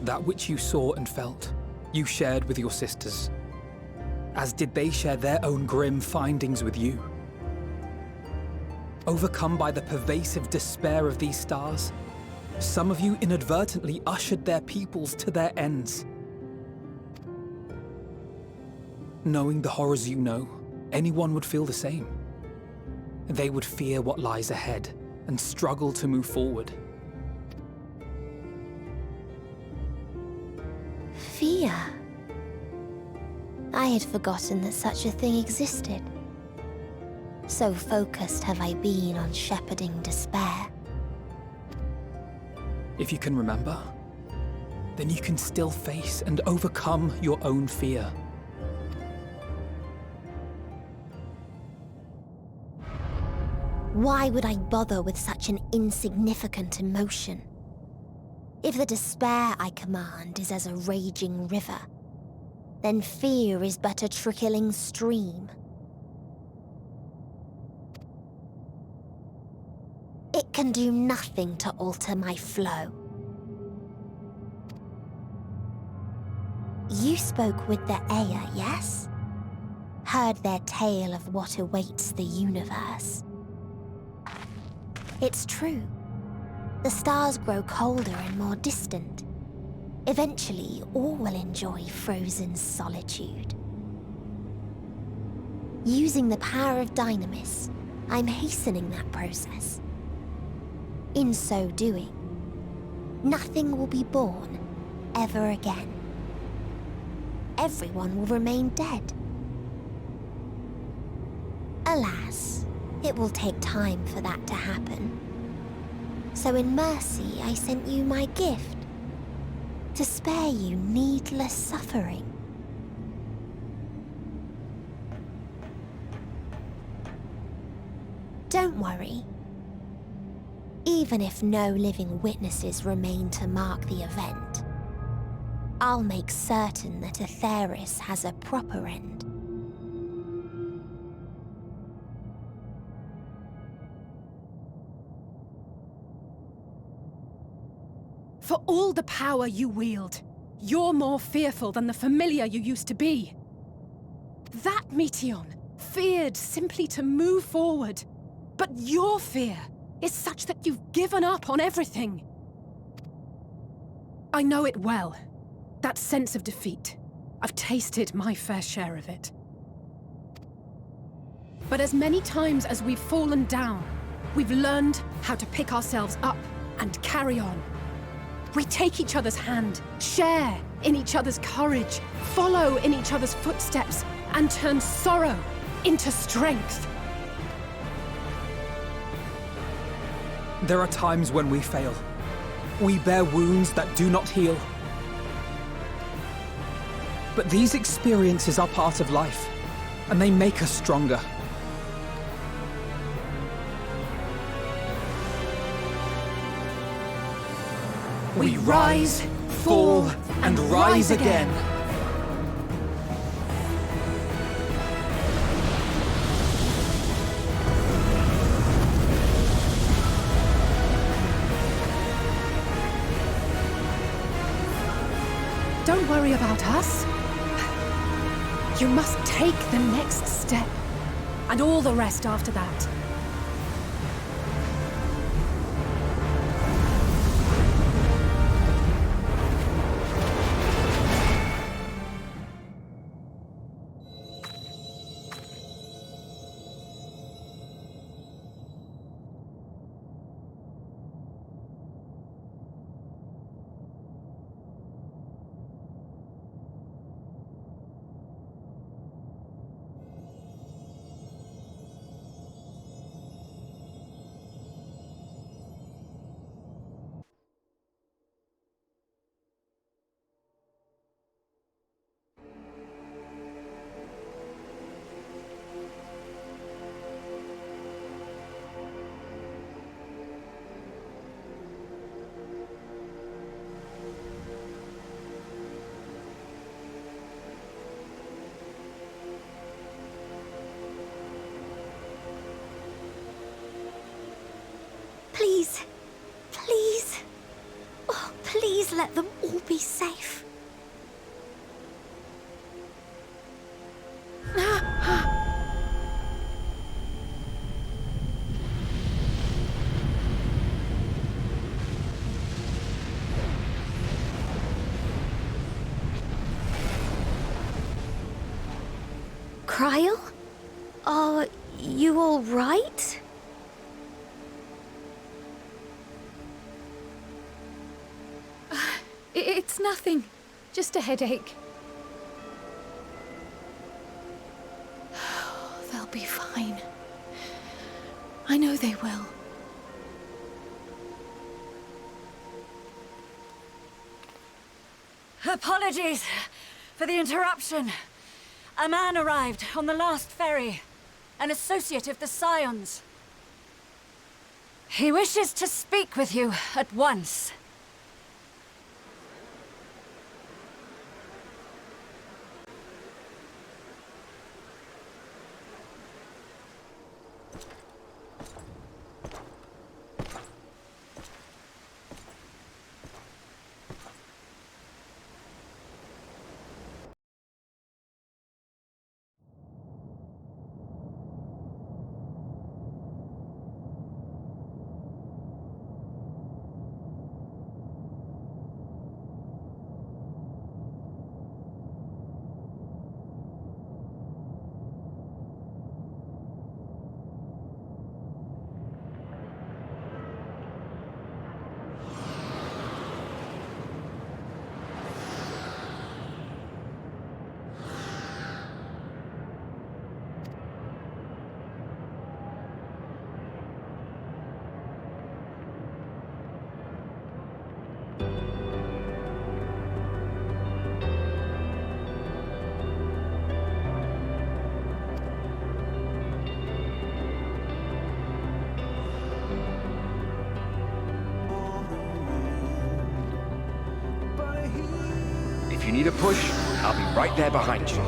That which you saw and felt, you shared with your sisters, as did they share their own grim findings with you. Overcome by the pervasive despair of these stars, some of you inadvertently ushered their peoples to their ends. Knowing the horrors you know, anyone would feel the same. They would fear what lies ahead and struggle to move forward. Fear? I had forgotten that such a thing existed. So focused have I been on shepherding despair. If you can remember, then you can still face and overcome your own fear. Why would I bother with such an insignificant emotion? If the despair I command is as a raging river, then fear is but a trickling stream. It can do nothing to alter my flow. You spoke with the Aether, yes? Heard their tale of what awaits the universe. It's true. The stars grow colder and more distant. Eventually, all will enjoy frozen solitude. Using the power of Dynamis, I'm hastening that process. In so doing, nothing will be born ever again. Everyone will remain dead. Alas, it will take time for that to happen. So in mercy, I sent you my gift, to spare you needless suffering. Don't worry. Even if no living witnesses remain to mark the event, I'll make certain that Aetheris has a proper end. For all the power you wield, you're more fearful than the familiar you used to be. That Meteion feared simply to move forward. But your fear is such that you've given up on everything. I know it well. That sense of defeat. I've tasted my fair share of it. But as many times as we've fallen down, we've learned how to pick ourselves up and carry on. We take each other's hand, share in each other's courage, follow in each other's footsteps, and turn sorrow into strength. There are times when we fail. We bear wounds that do not heal. But these experiences are part of life, and they make us stronger. We rise, fall, and rise again. Don't worry about us. You must take the next step, and all the rest after that. Cryle? Are you all right? It's nothing. Just a headache. They'll be fine. I know they will. Apologies for the interruption. A man arrived on the last ferry, an associate of the Scions. He wishes to speak with you at once. If you need a push, I'll be right there behind you.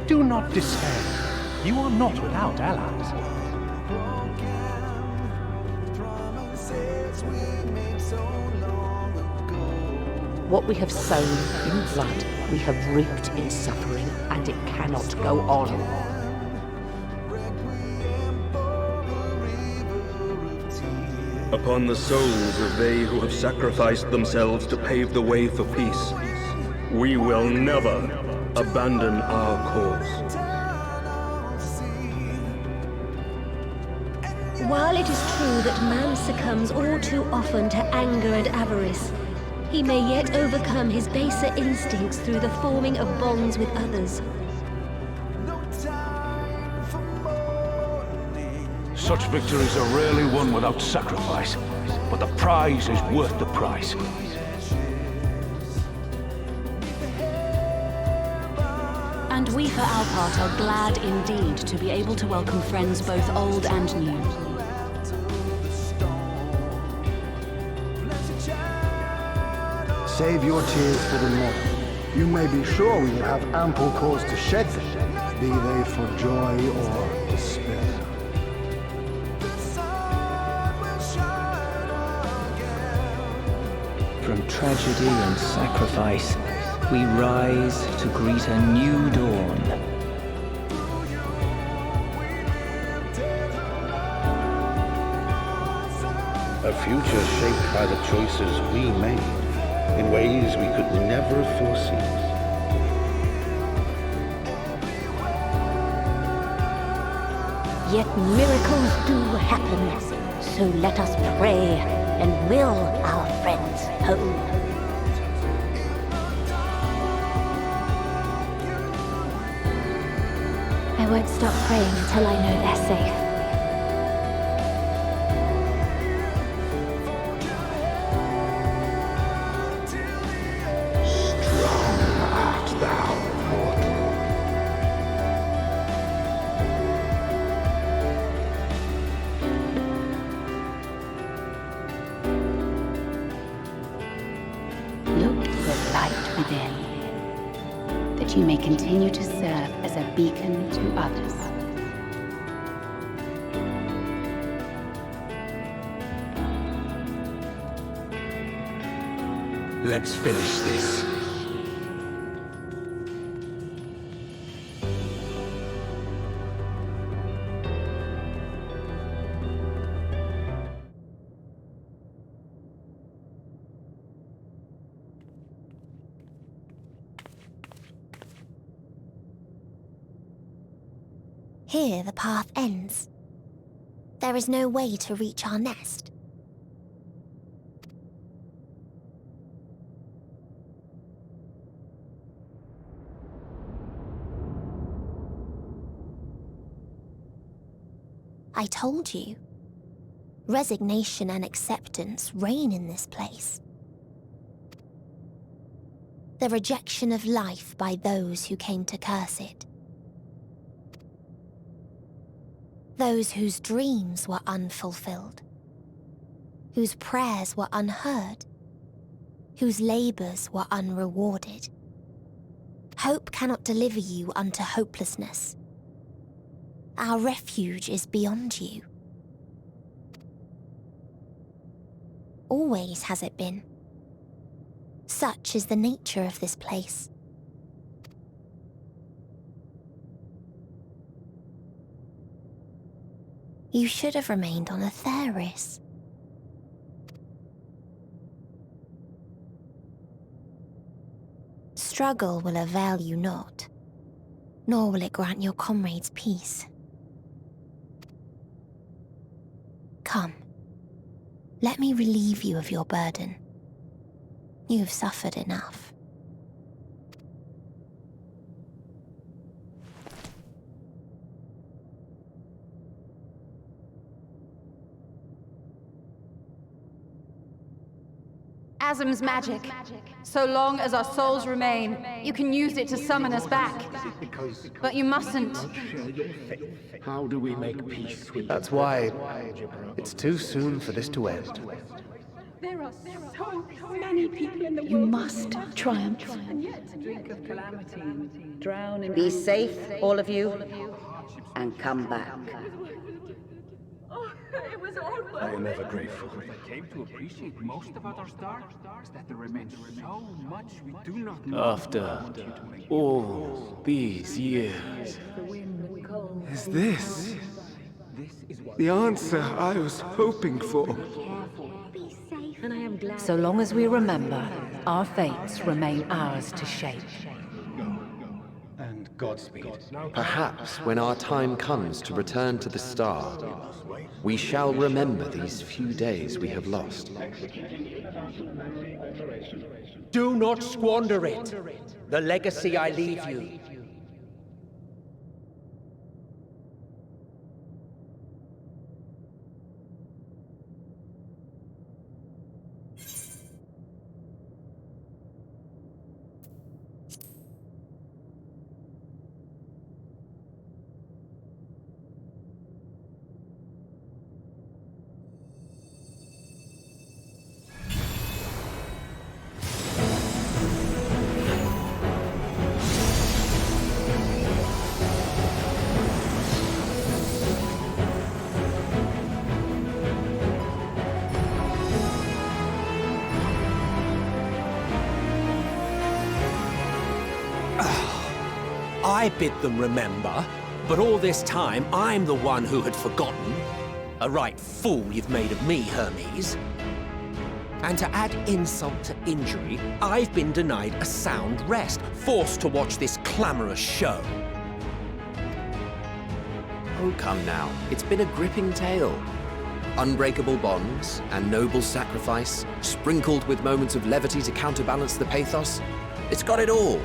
Do not despair. You are not without allies. What we have sown in blood, we have reaped in suffering, and it cannot go on. Upon the souls of they who have sacrificed themselves to pave the way for peace, we will never abandon our cause. While it is true that man succumbs all too often to anger and avarice, he may yet overcome his baser instincts through the forming of bonds with others. Such victories are rarely won without sacrifice, but the prize is worth the price. And we for our part are glad indeed to be able to welcome friends both old and new. Save your tears for the North. You may be sure we will have ample cause to shed them, be they for joy or despair. From tragedy and sacrifice, we rise to greet a new dawn. A future shaped by the choices we made in ways we could never foresee. Yet miracles do happen, so let us pray and will our friends home. I won't stop praying until I know they're safe. You may continue to serve as a beacon to others. Let's finish this. Here the path ends. There is no way to reach our nest. I told you. Resignation and acceptance reign in this place. The rejection of life by those who came to curse it. Those whose dreams were unfulfilled. Whose prayers were unheard. Whose labors were unrewarded. Hope cannot deliver you unto hopelessness. Our refuge is beyond you. Always has it been. Such is the nature of this place. You should have remained on Aetheris. Struggle will avail you not, nor will it grant your comrades peace. Come, let me relieve you of your burden. You have suffered enough. Asm's magic. So long as our souls remain, you can use it to summon us back. But you mustn't. How do we make peace with That's why it's too soon for this to end. There are so many people in the world. You must triumph. Drink of calamity and drown in... Be safe, all of you, and come back. It was all worth I am ever grateful. I came to appreciate most about our star is that there remains so much we do not know. After all these years, Is this the answer I was hoping for? so long as we remember, our fates remain ours to shape. And Godspeed. Perhaps when our time comes to return to the star, we shall remember these few days we have lost. Do not squander it. The legacy I leave you. I bid them remember, but all this time I'm the one who had forgotten. A right fool you've made of me, Hermes. And to add insult to injury, I've been denied a sound rest, forced to watch this clamorous show. Oh, come now. It's been a gripping tale. Unbreakable bonds and noble sacrifice, sprinkled with moments of levity to counterbalance the pathos. It's got it all.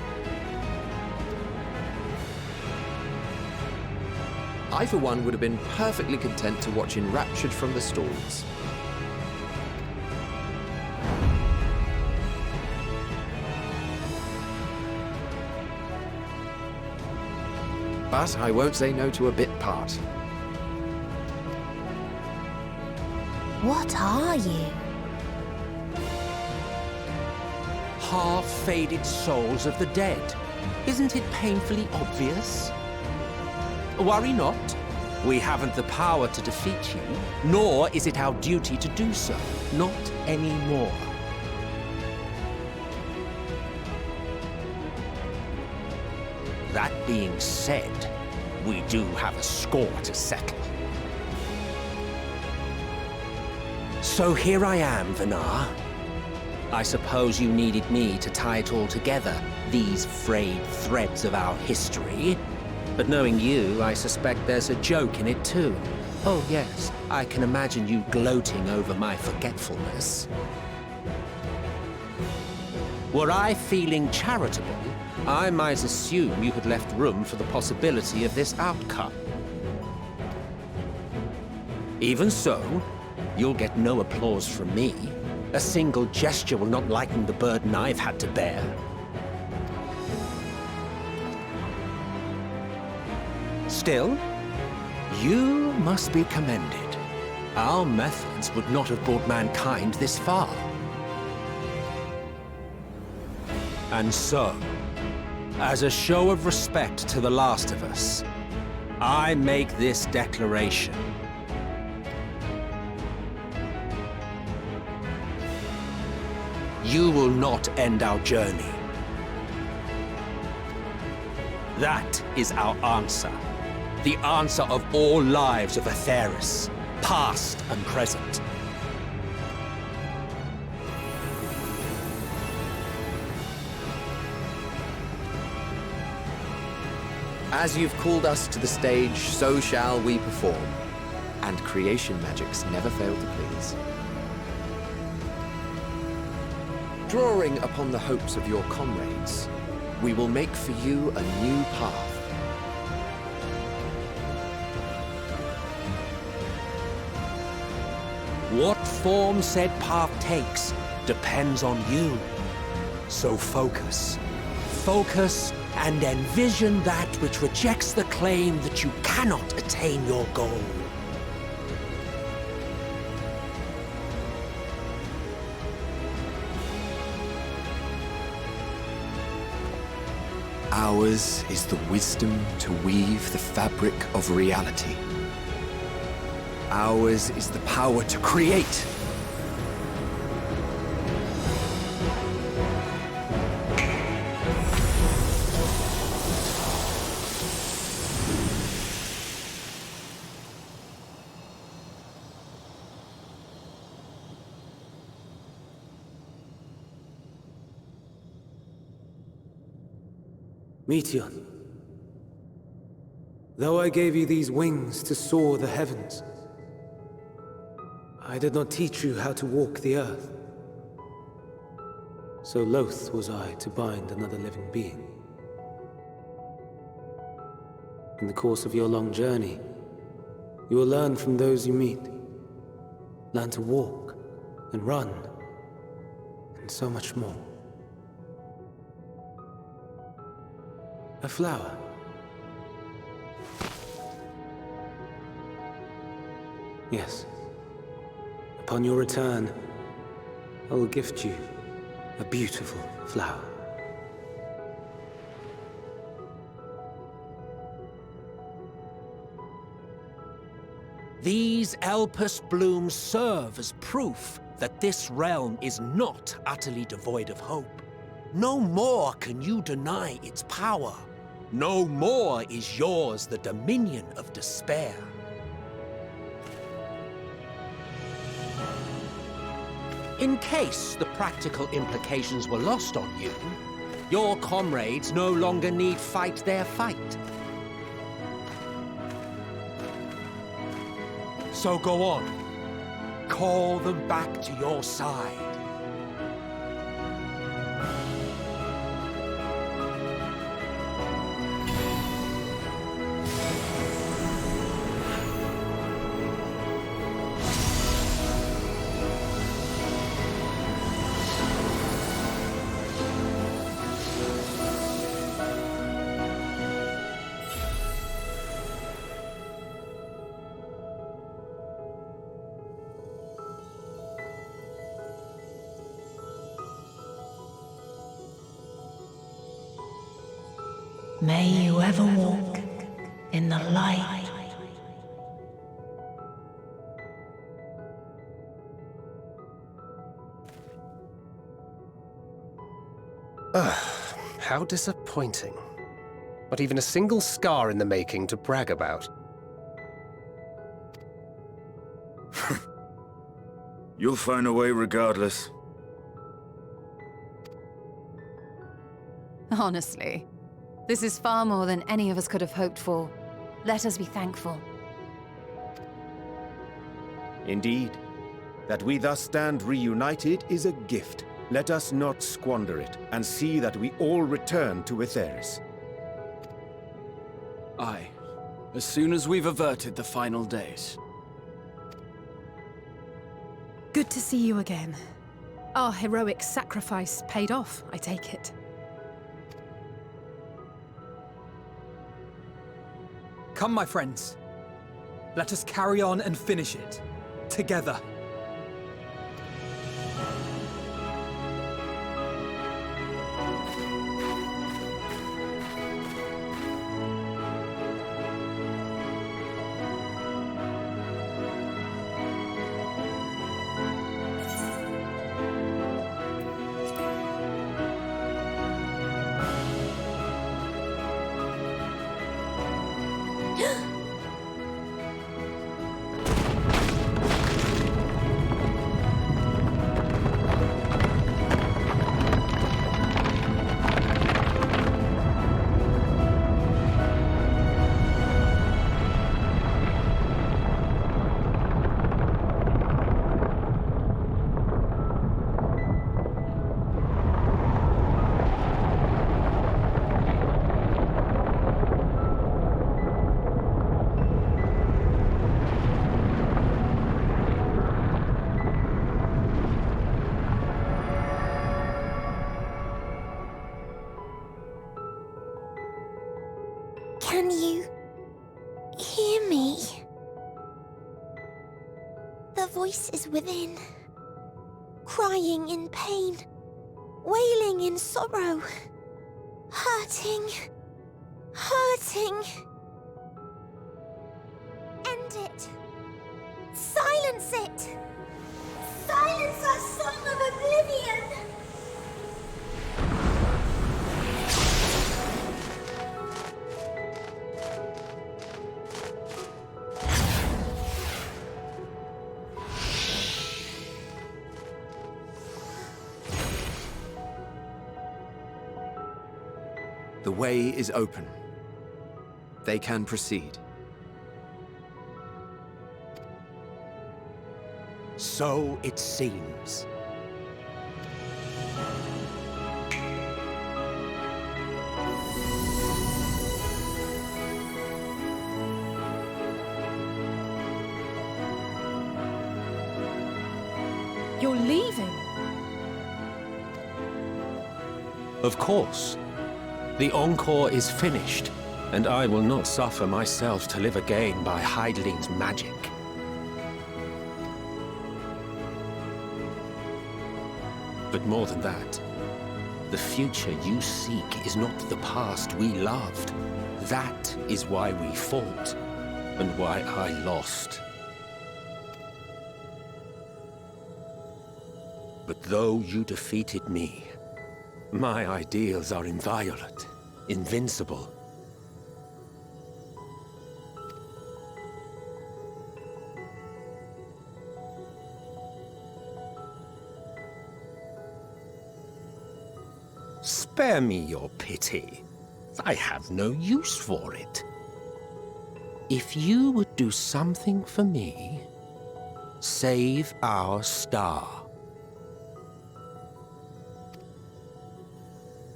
I, for one, would have been perfectly content to watch enraptured from the stalls. But I won't say no to a bit part. What are you? Half-faded souls of the dead. Isn't it painfully obvious? Worry not. We haven't the power to defeat you, nor is it our duty to do so. Not anymore. That being said, we do have a score to settle. So here I am, Vinar. I suppose you needed me to tie it all together, these frayed threads of our history. But knowing you, I suspect there's a joke in it too. Oh yes, I can imagine you gloating over my forgetfulness. Were I feeling charitable, I might assume you had left room for the possibility of this outcome. Even so, you'll get no applause from me. A single gesture will not lighten the burden I've had to bear. Still, you must be commended. Our methods would not have brought mankind this far. And so, as a show of respect to the last of us, I make this declaration. You will not end our journey. That is our answer. The answer of all lives of Aetheris, past and present. As you've called us to the stage, so shall we perform. And creation magics never fail to please. Drawing upon the hopes of your comrades, we will make for you a new path. What form said path takes depends on you. So focus. Focus and envision that which rejects the claim that you cannot attain your goal. Ours is the wisdom to weave the fabric of reality. Ours is the power to create. Meteon, though I gave you these wings to soar the heavens, I did not teach you how to walk the earth. So loath was I to bind another living being. In the course of your long journey, you will learn from those you meet. Learn to walk and run, and so much more. A flower. Yes. Upon your return, I will gift you a beautiful flower. These Elpis blooms serve as proof that this realm is not utterly devoid of hope. No more can you deny its power. No more is yours the dominion of despair. In case the practical implications were lost on you, your comrades no longer need fight their fight. So go on. Call them back to your side. May you ever walk in the light. How disappointing. Not even a single scar in the making to brag about. You'll find a way regardless. Honestly, This is far more than any of us could have hoped for. Let us be thankful. Indeed. That we thus stand reunited is a gift. Let us not squander it, and see that we all return to Aetheris. Aye. As soon as we've averted the final days. Good to see you again. Our heroic sacrifice paid off, I take it. Come, my friends. Let us carry on and finish it. Together. Can you hear me? The voice is within, crying in pain, wailing in sorrow, hurting, hurting. End it. Silence it. Silence our song of oblivion. The way is open. They can proceed. So it seems. You're leaving? Of course. The Encore is finished, and I will not suffer myself to live again by Heideling's magic. But more than that, the future you seek is not the past we loved. That is why we fought, and why I lost. But though you defeated me, my ideals are inviolate, invincible. Spare me your pity. I have no use for it. If you would do something for me, save our star.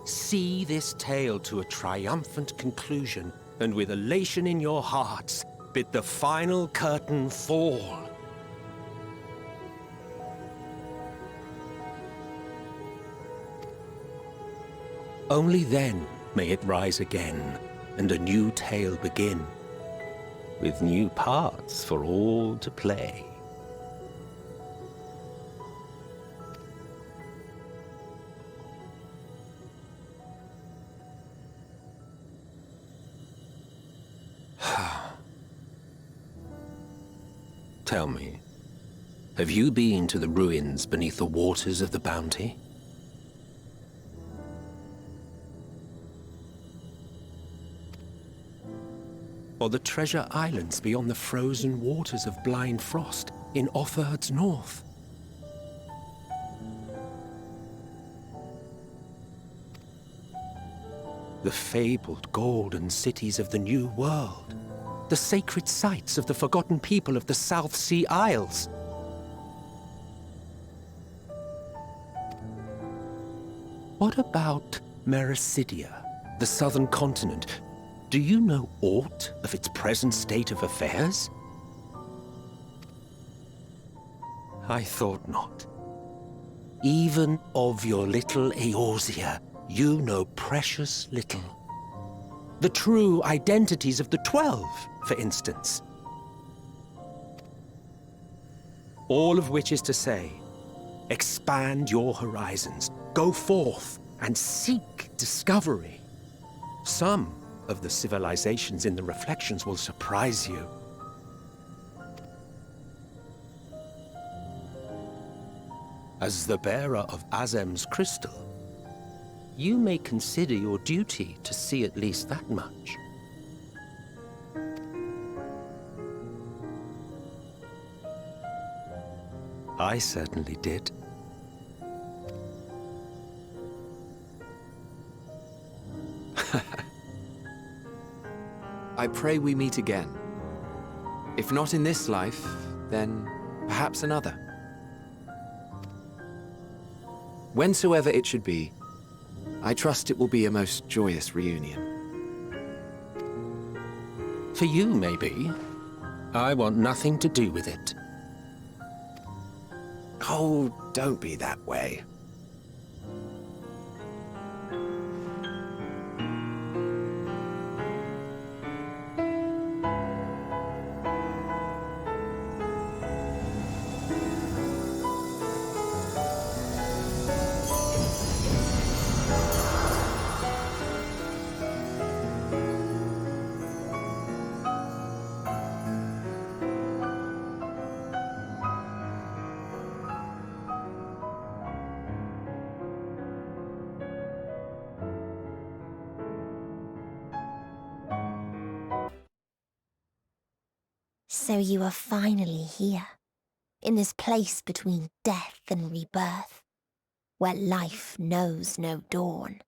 See this tale to a triumphant conclusion, and with elation in your hearts, bid the final curtain fall. Only then may it rise again, and a new tale begin, with new parts for all to play. Tell me, have you been to the ruins beneath the waters of the Bounty? Or the treasure islands beyond the frozen waters of Blind Frost in Offerd's north? The fabled golden cities of the New World. The sacred sites of the forgotten people of the South Sea Isles. What about Mericidia, the southern continent? Do you know aught of its present state of affairs? I thought not. Even of your little Eorzea, you know precious little. The true identities of the 12, for instance. All of which is to say, expand your horizons, go forth and seek discovery. Some of the civilizations in the reflections will surprise you. As the bearer of Azem's crystal, you may consider your duty to see at least that much. I certainly did. I pray we meet again. If not in this life, then perhaps another. Whensoever it should be, I trust it will be a most joyous reunion. For you, maybe. I want nothing to do with it. Oh, don't be that way. So you are finally here, in this place between death and rebirth, where life knows no dawn.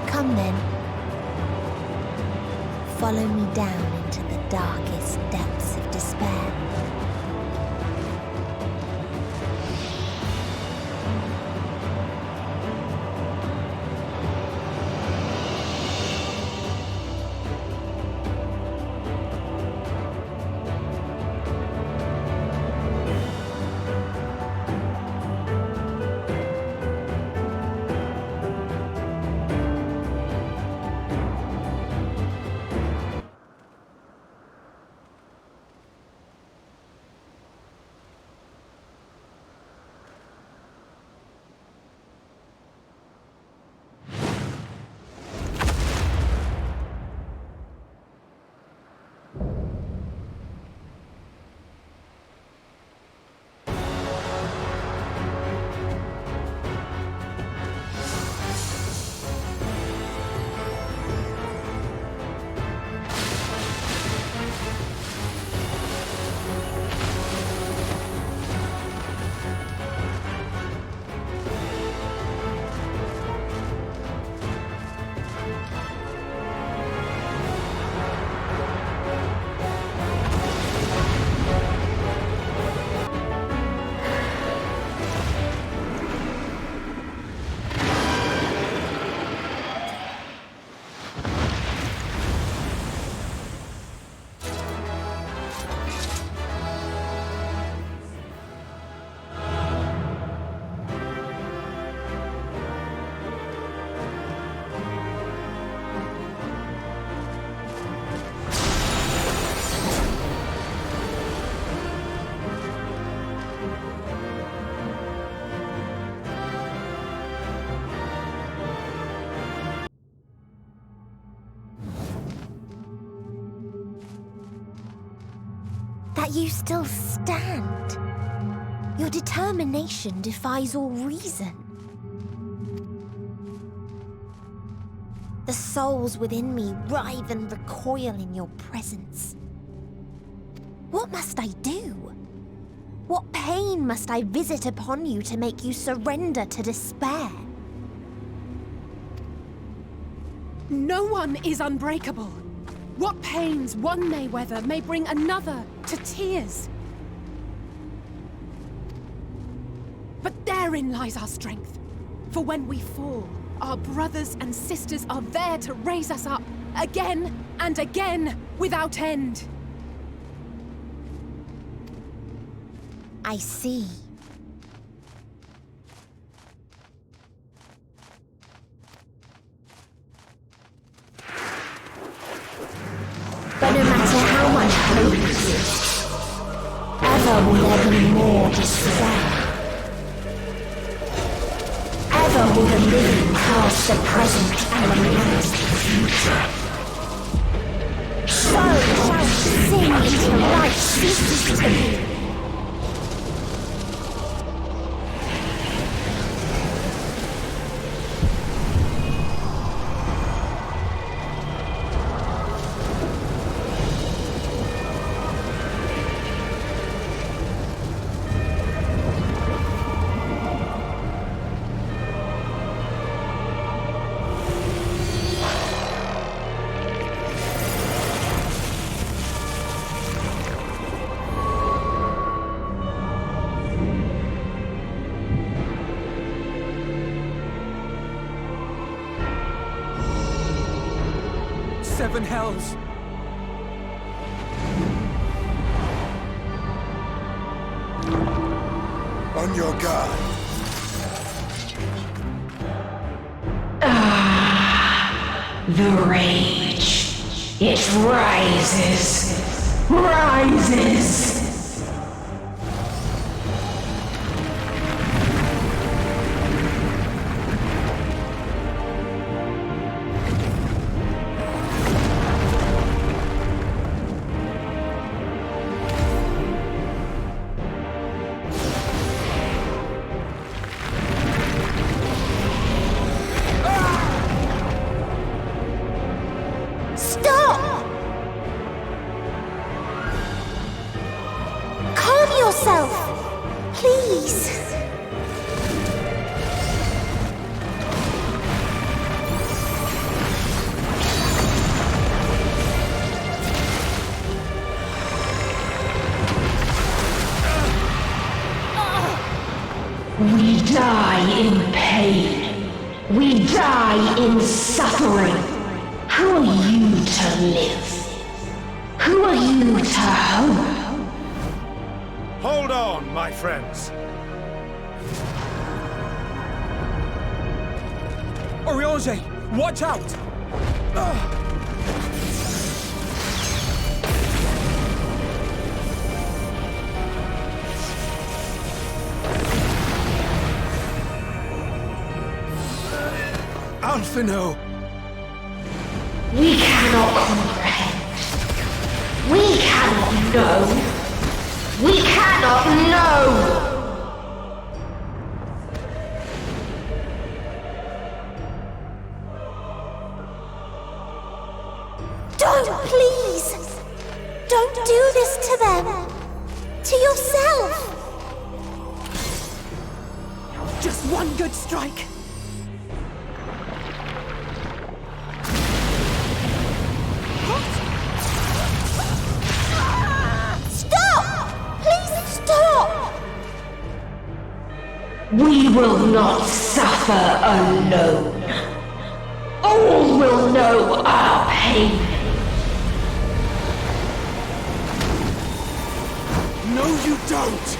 Come then. Follow me down into the darkest depths of despair. That you still stand. Your determination defies all reason. The souls within me writhe and recoil in your presence. What must I do? What pain must I visit upon you to make you surrender to despair? No one is unbreakable. What pains one may weather may bring another to tears. But therein lies our strength. For when we fall, our brothers and sisters are there to raise us up, again and again, without end. I see. But no matter how much hope exists, ever will there be more despair. Ever will the living cast the present and lament the future. So shall we sing until life ceases to be. Seven hells! On your guard. The rage. It rises. Rises. We die in pain. We die in suffering. Who are you to live? Who are you to hope? Hold on, my friends. Oriange, watch out! Alphino! We cannot comprehend. We cannot know. We cannot know! Don't, please! Don't do this to them! To yourself! Just one good strike. Stop! Please stop! We will not suffer alone. All will know our pain. No, you don't!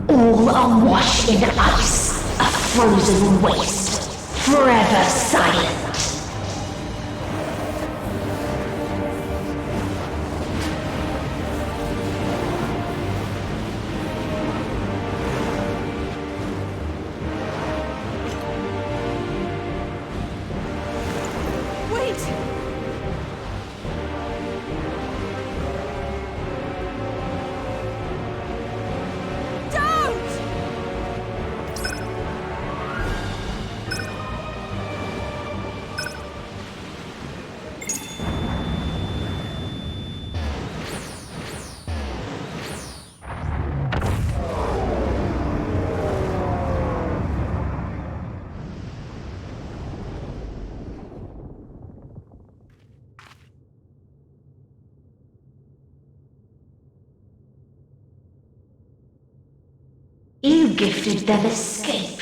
All awash in ice, a frozen waste, forever silent. gifted them escape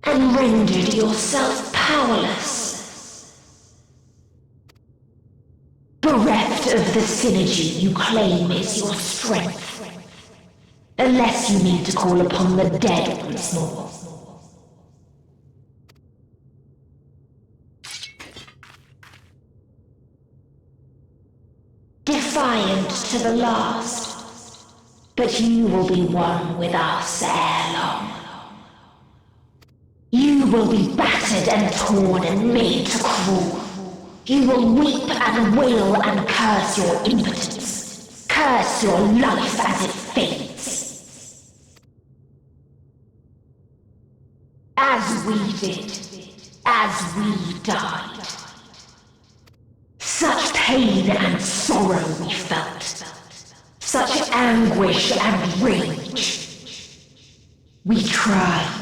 and rendered yourself powerless. Bereft of the synergy you claim is your strength, unless you need to call upon the dead once more. Defiant to the last, but you will be one with us ere long. You will be battered and torn and made to crawl. You will weep and wail and curse your impotence, curse your life as it fades. As we did, as we died. Such pain and sorrow we felt, such anguish and rage. We tried,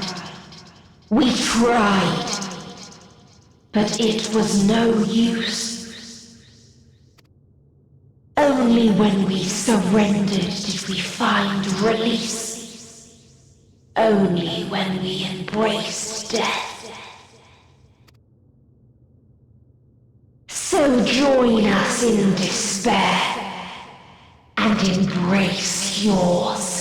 but it was no use. Only when we surrendered did we find release. Only when we embraced death. So join us in despair and embrace yours.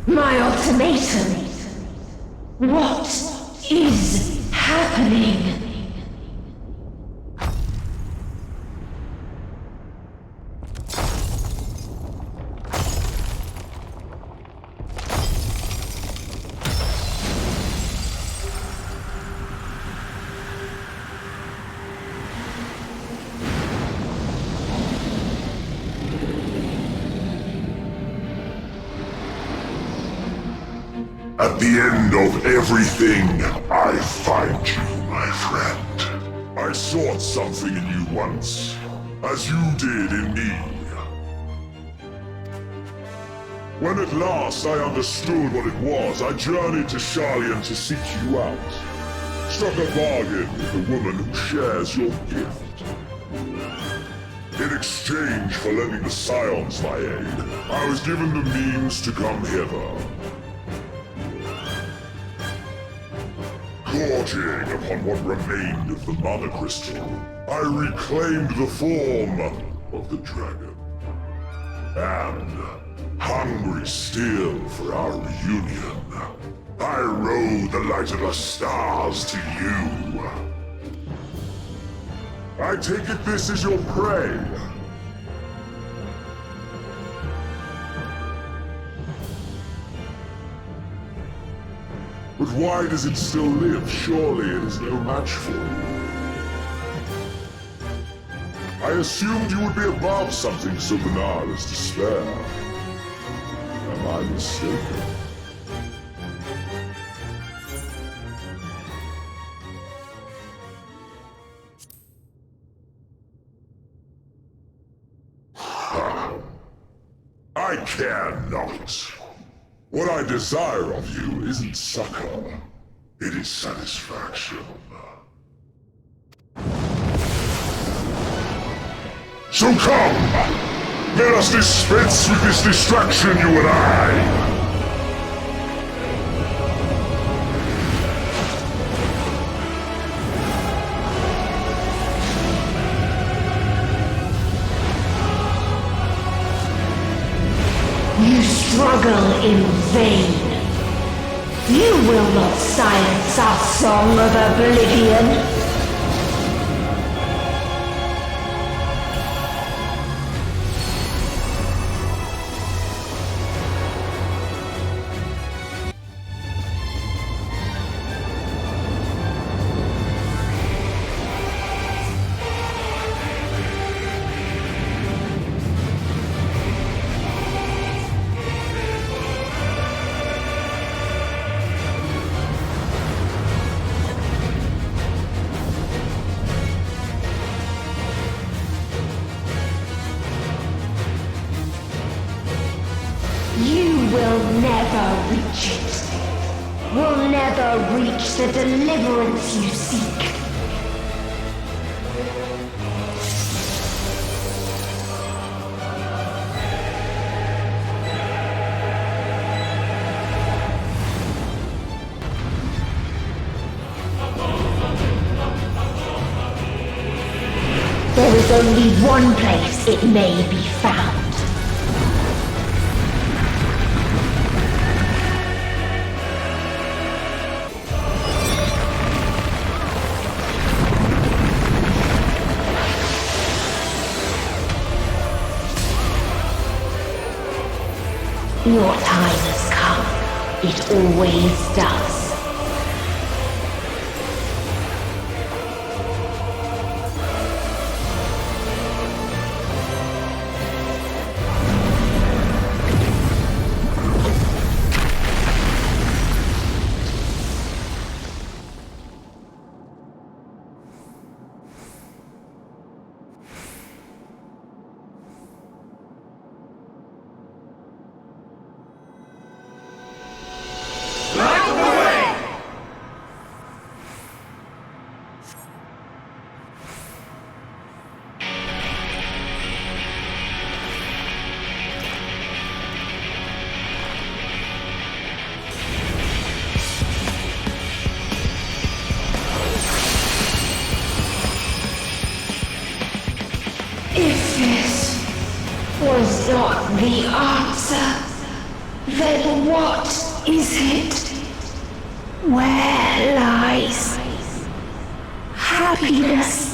My ultimatum. What is happening? At the end of everything, I find you, my friend. I sought something in you once, as you did in me. When at last I understood what it was, I journeyed to Sharlayan to seek you out. Struck a bargain with the woman who shares your gift. In exchange for lending the Scions my aid, I was given the means to come hither. Gorging upon what remained of the Mother Crystal, I reclaimed the form of the dragon. And, hungry still for our reunion, I rode the light of the stars to you. I take it this is your prey. But why does it still live? Surely it is no match for you. I assumed you would be above something so banal as despair. Am I mistaken? I care not. What I desire of you isn't succor, it is satisfaction. So come! Let us dispense with this distraction, you and I! You struggle in vain. You will not silence our song of oblivion. never reach the deliverance you seek. There is only one place it may be found. Your time has come. It always does. Was not the answer, then what is it? Where lies happiness?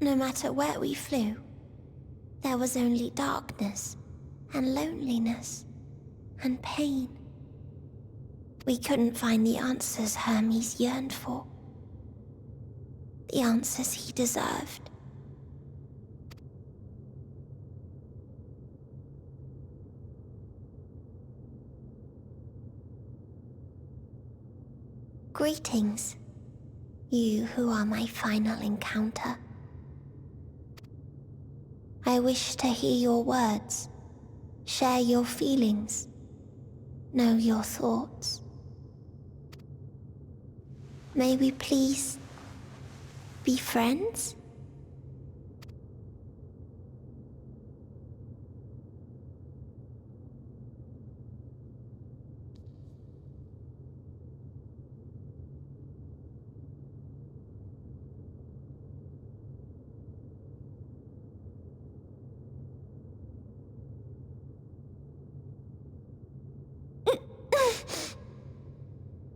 No matter where we flew, there was only darkness and loneliness and pain. We couldn't find the answers Hermes yearned for. The answers he deserved. Greetings, you who are my final encounter. I wish to hear your words, share your feelings, know your thoughts. May we please be friends?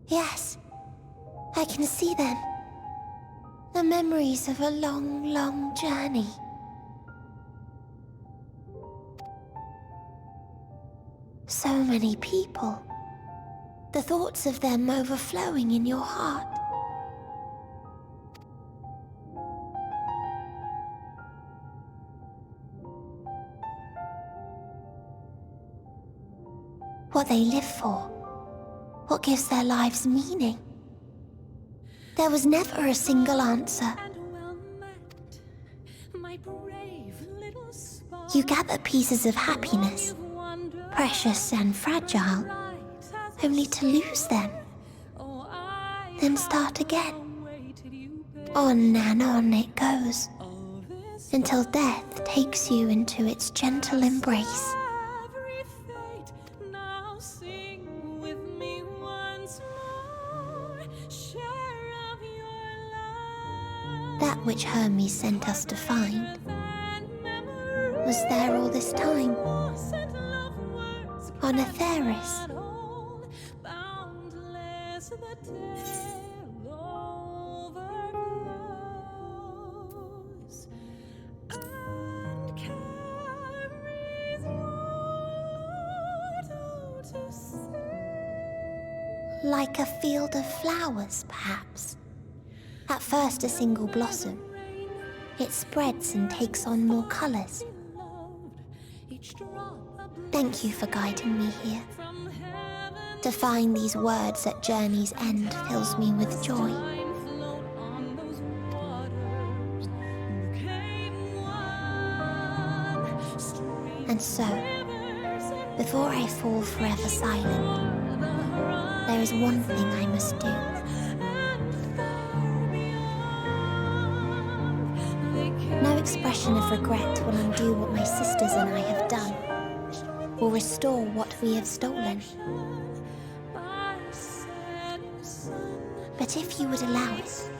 Yes, I can see them. The memories of a long, long journey. So many people. The thoughts of them overflowing in your heart. What they live for. What gives their lives meaning? There was never a single answer. You gather pieces of happiness, precious and fragile, only to lose them. then start again. On and on it goes, until death takes you into its gentle embrace. That which Hermes sent us to find was there all this time, on Aetheris. Like a field of flowers, perhaps. At first a single blossom, it spreads and takes on more colors. Thank you for guiding me here. To find these words at journey's end fills me with joy. And so, before I fall forever silent, there is one thing I must do. No expression of regret will undo what my sisters and I have done, or restore what we have stolen. But if you would allow it,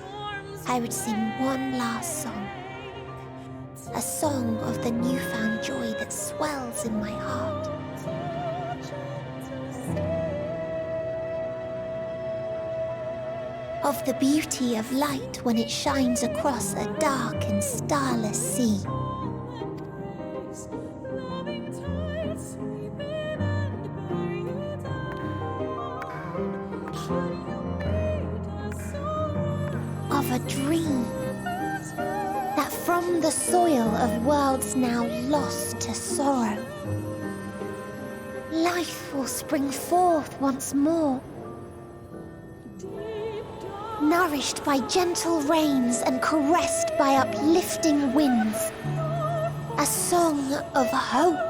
I would sing one last song. A song of the newfound joy that swells in my heart. Of the beauty of light when it shines across a dark and starless sea. Of a dream that from the soil of worlds now lost to sorrow, life will spring forth once more. Nourished by gentle rains and caressed by uplifting winds. A song of hope.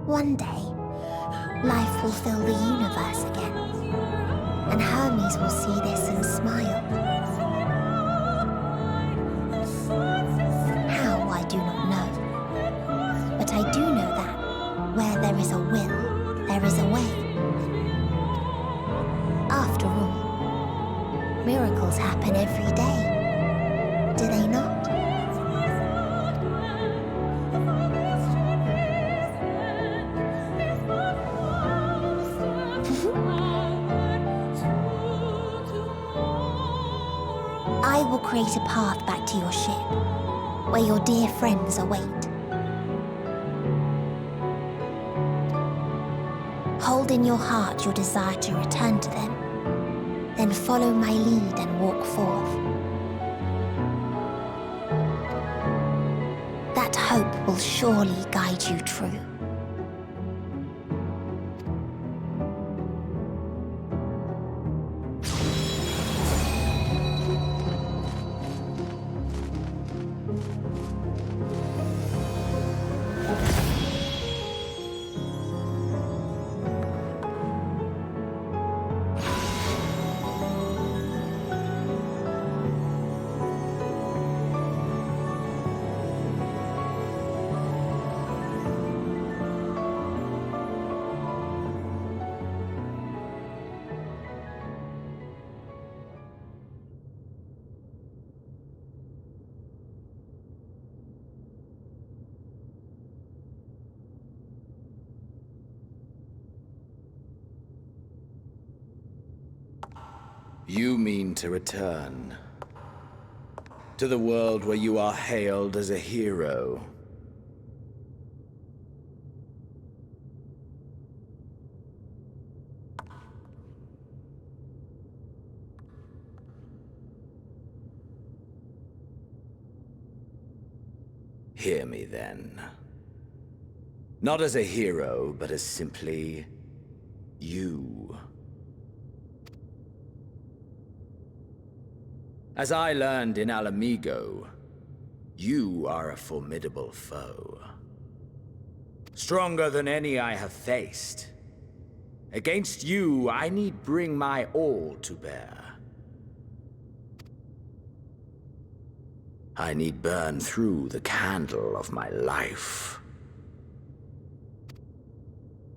One day, life will fill the universe again, and Hermes will see this and smile. How, I do not know, but I do know that where there is a will, there is a way. After all, miracles happen every day, do they not? I will create a path back to your ship, where your dear friends await. Hold in your heart your desire to return to them, then follow my lead and walk forth. That hope will surely guide you true. You mean to return to the world where you are hailed as a hero. Hear me then. Not as a hero, but as simply you. As I learned in Alamigo, you are a formidable foe. Stronger than any I have faced. Against you, I need bring my all to bear. I need burn through the candle of my life.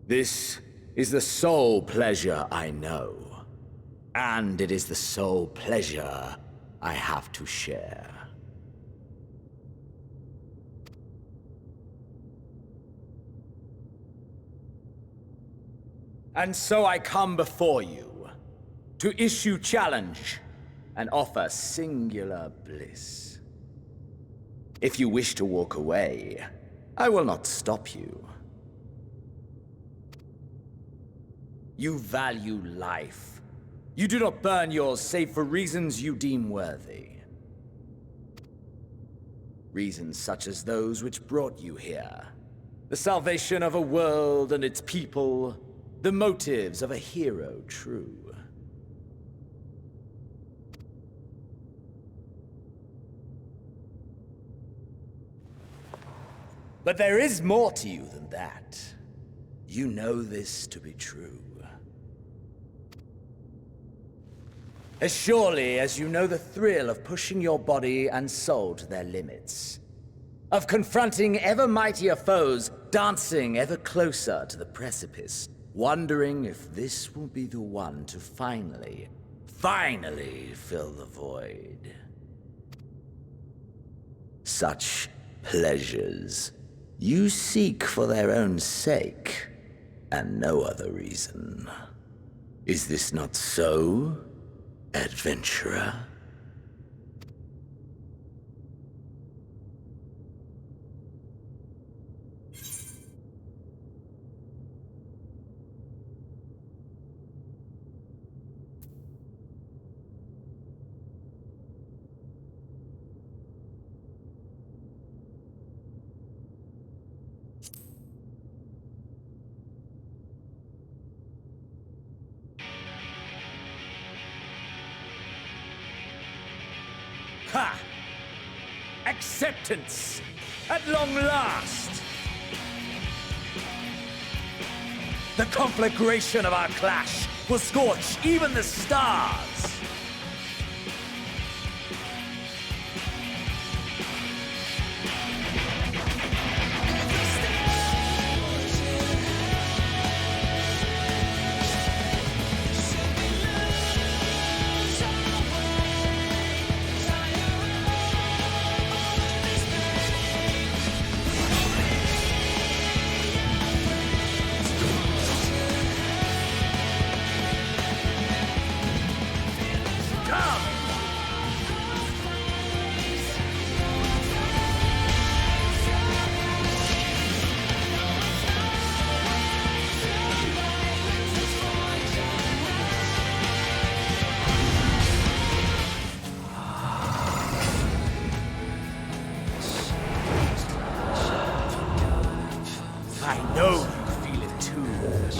This is the sole pleasure I know, and it is the sole pleasure I have to share. And so I come before you to issue challenge and offer singular bliss. If you wish to walk away, I will not stop you. You value life. You do not burn yours save for reasons you deem worthy. Reasons such as those which brought you here. The salvation of a world and its people. The motives of a hero true. But there is more to you than that. You know this to be true. As surely as you know the thrill of pushing your body and soul to their limits. Of confronting ever mightier foes, dancing ever closer to the precipice, wondering if this will be the one to finally fill the void. Such pleasures you seek for their own sake, and no other reason. Is this not so? Adventurer? Ha! Acceptance! At long last! The conflagration of our clash will scorch even the stars!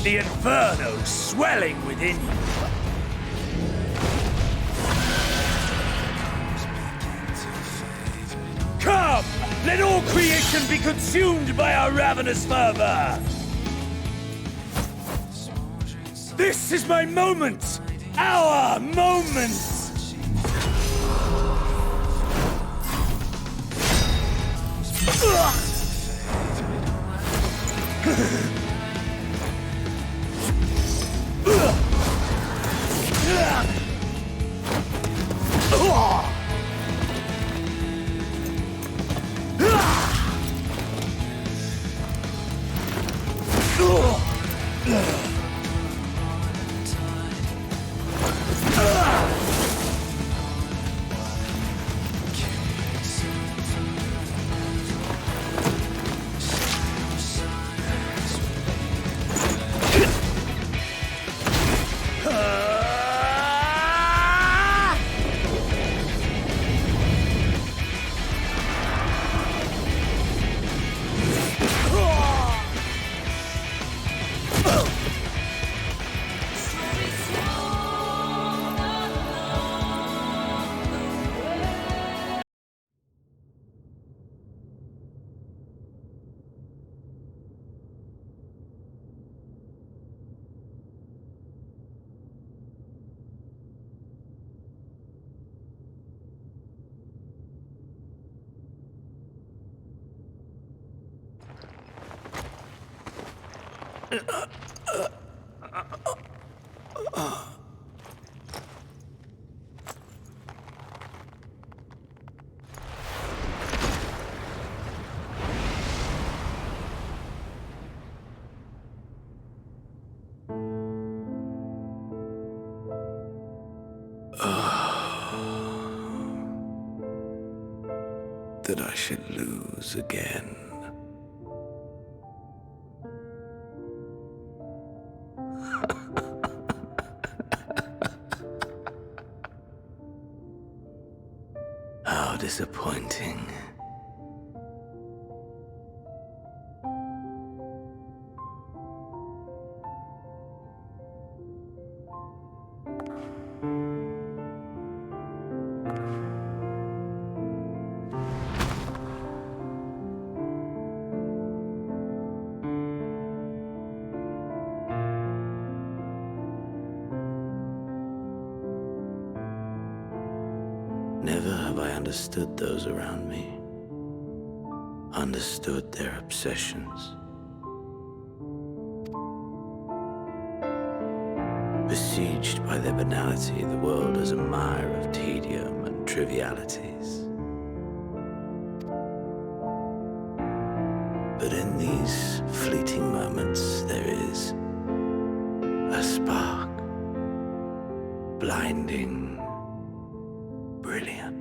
The inferno swelling within you. Come! Let all creation be consumed by our ravenous fervor! This is my moment! Our moment! That I should lose again. How disappointing. Never have I understood those around me, understood their obsessions. Besieged by their banality, the world is a mire of tedium and trivialities. But in these fleeting moments, there is a spark, blinding, brilliant.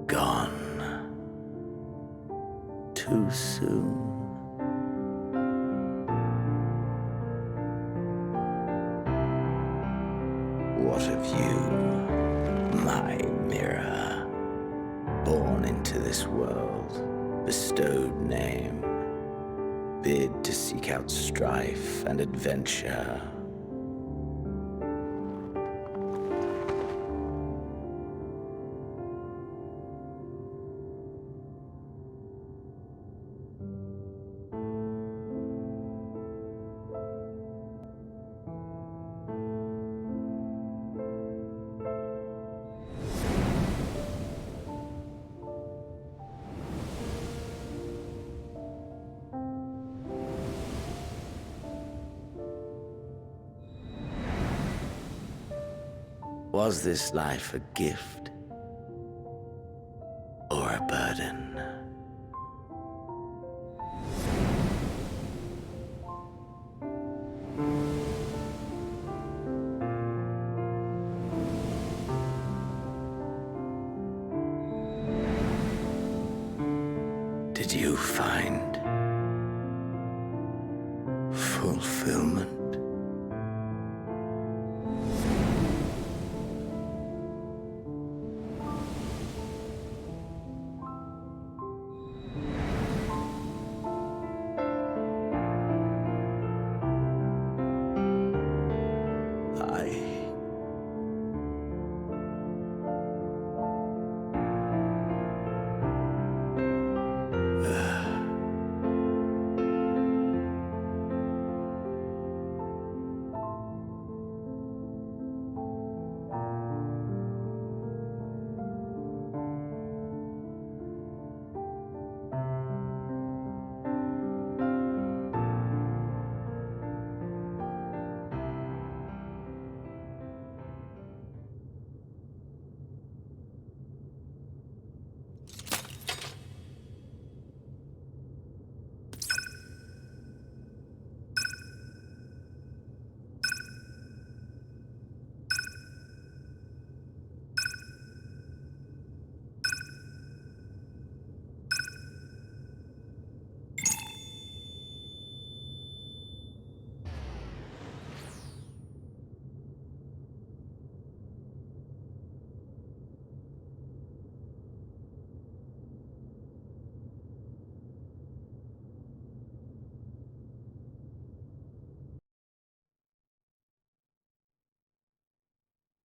Gone too soon. What of you, my mirror? Born into this world, bestowed name, bid to seek out strife and adventure. Was this life a gift or a burden? Did you find fulfillment?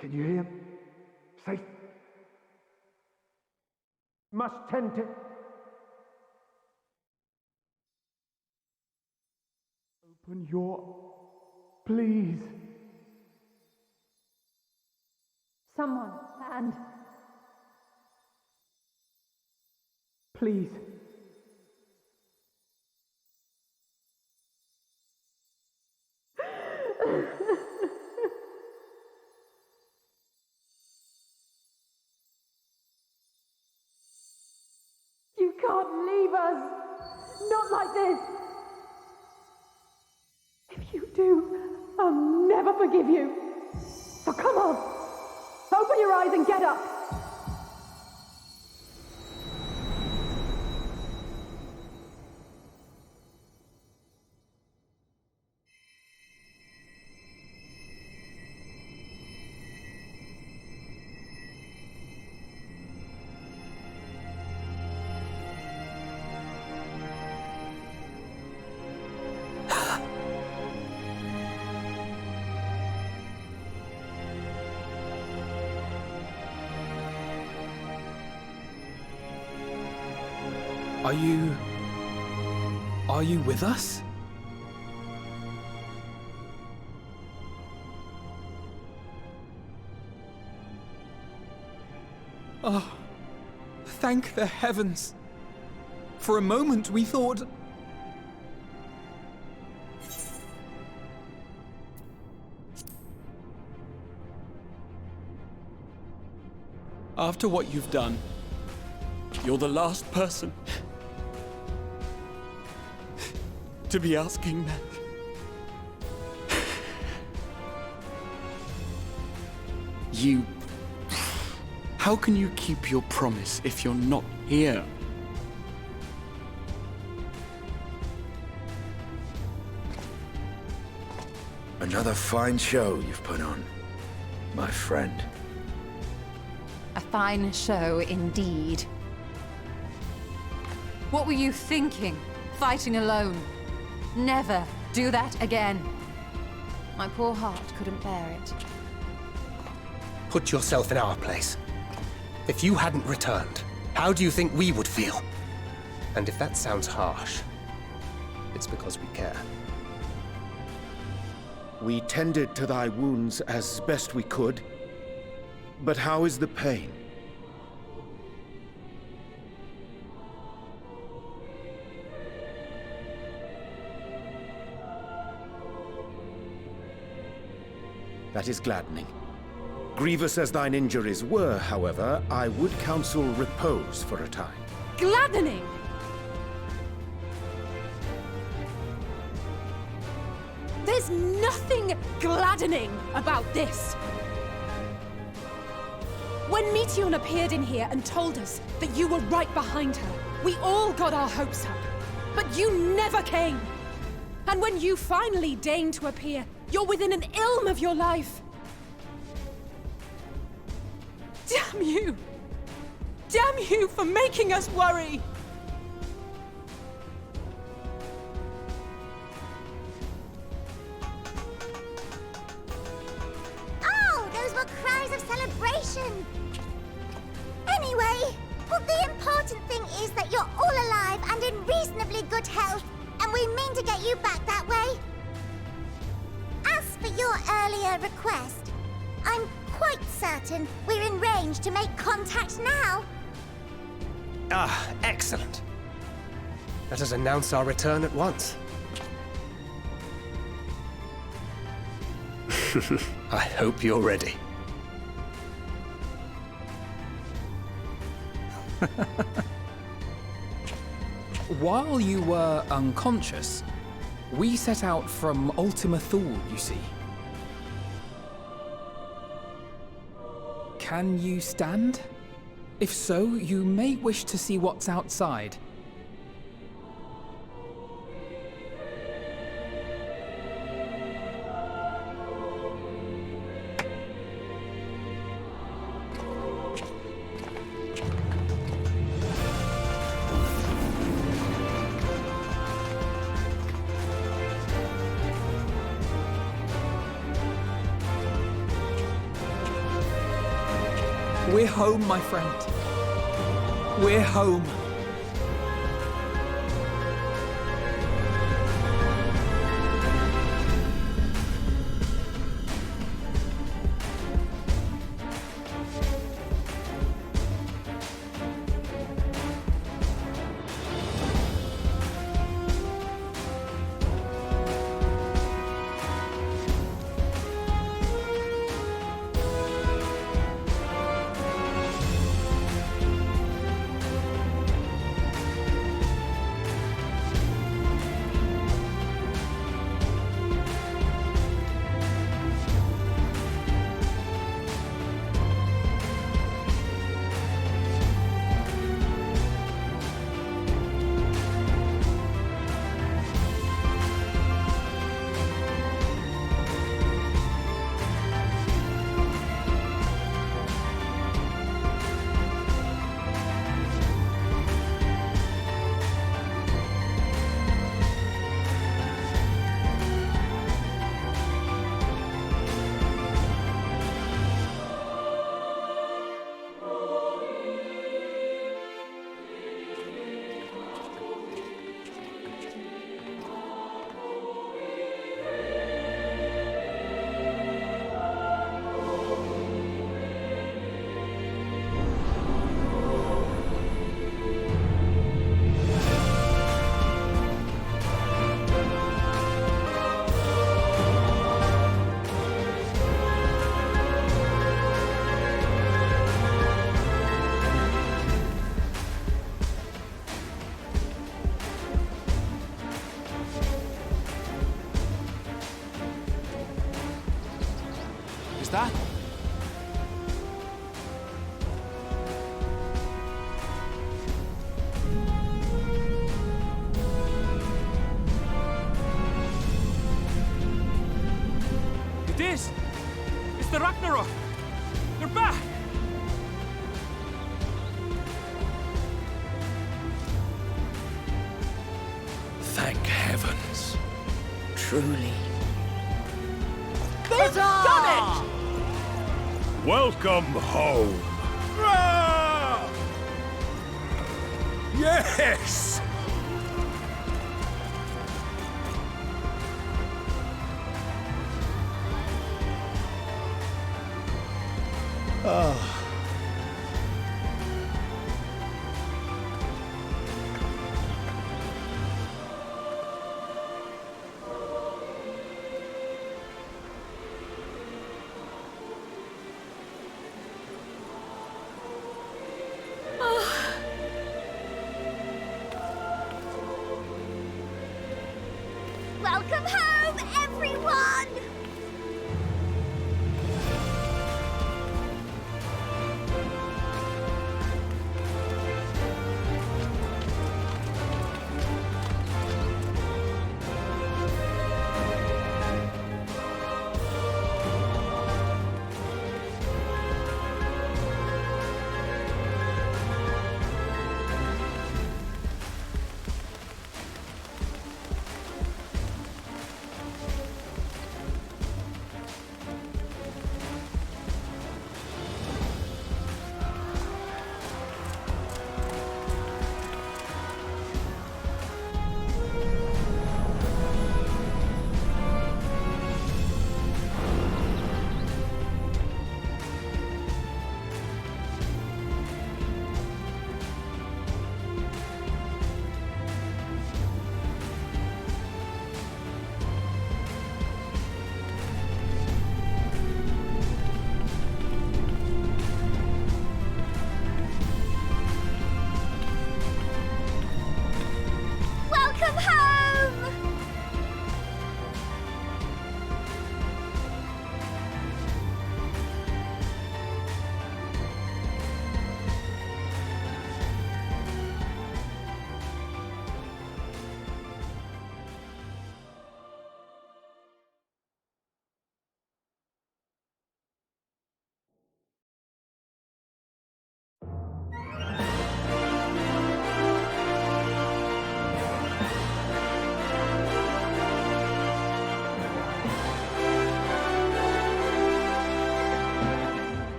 Can you hear him? Safe. Must tend to... Open your... Please. Someone, and... Please. can't leave us! Not like this! If you do, I'll never forgive you! So come on! Open your eyes and get up! Are you with us? Oh, thank the heavens. For a moment we thought... After what you've done, you're the last person to be asking that. You... How can you keep your promise if you're not here? Another fine show you've put on, my friend. A fine show indeed. What were you thinking? Fighting alone? Never do that again. My poor heart couldn't bear it. Put yourself in our place. If you hadn't returned, how do you think we would feel? And if that sounds harsh, it's because we care. We tended to thy wounds as best we could, but how is the pain? That is gladdening. Grievous as thine injuries were, however, I would counsel repose for a time. Gladdening! There's nothing gladdening about this! When Meteion appeared in here and told us that you were right behind her, we all got our hopes up. But you never came! And when you finally deigned to appear, you're within an ilm of your life! Damn you! Damn you for making us worry! Oh, those were cries of celebration! Anyway, well, the important thing is that you're all alive and in reasonably good health, and we mean to get you back that way. As for your earlier request, I'm quite certain we're in range to make contact now. Ah, excellent. Let us announce our return at once. I hope you're ready. While you were unconscious, we set out from Ultima Thule, you see. Can you stand? If so, you may wish to see what's outside. We're home, my friend. We're home. Ragnarok! They're back! Thank heavens. Truly. They've done it! Welcome home. Yes! Ah. Welcome home, everyone!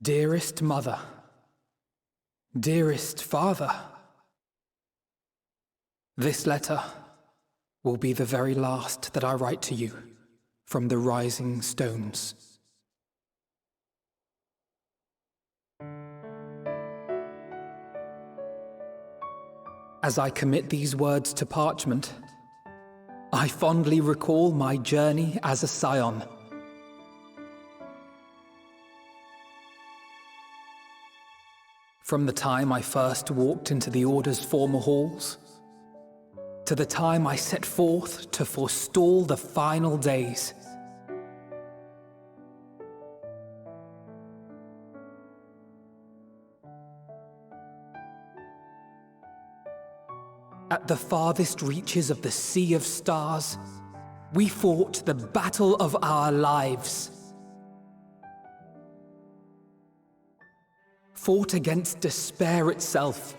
Dearest Mother, dearest Father, this letter will be the very last that I write to you from the Rising Stones. As I commit these words to parchment, I fondly recall my journey as a scion. From the time I first walked into the Order's former halls, to the time I set forth to forestall the final days. At the farthest reaches of the Sea of Stars, we fought the battle of our lives. Fought against despair itself,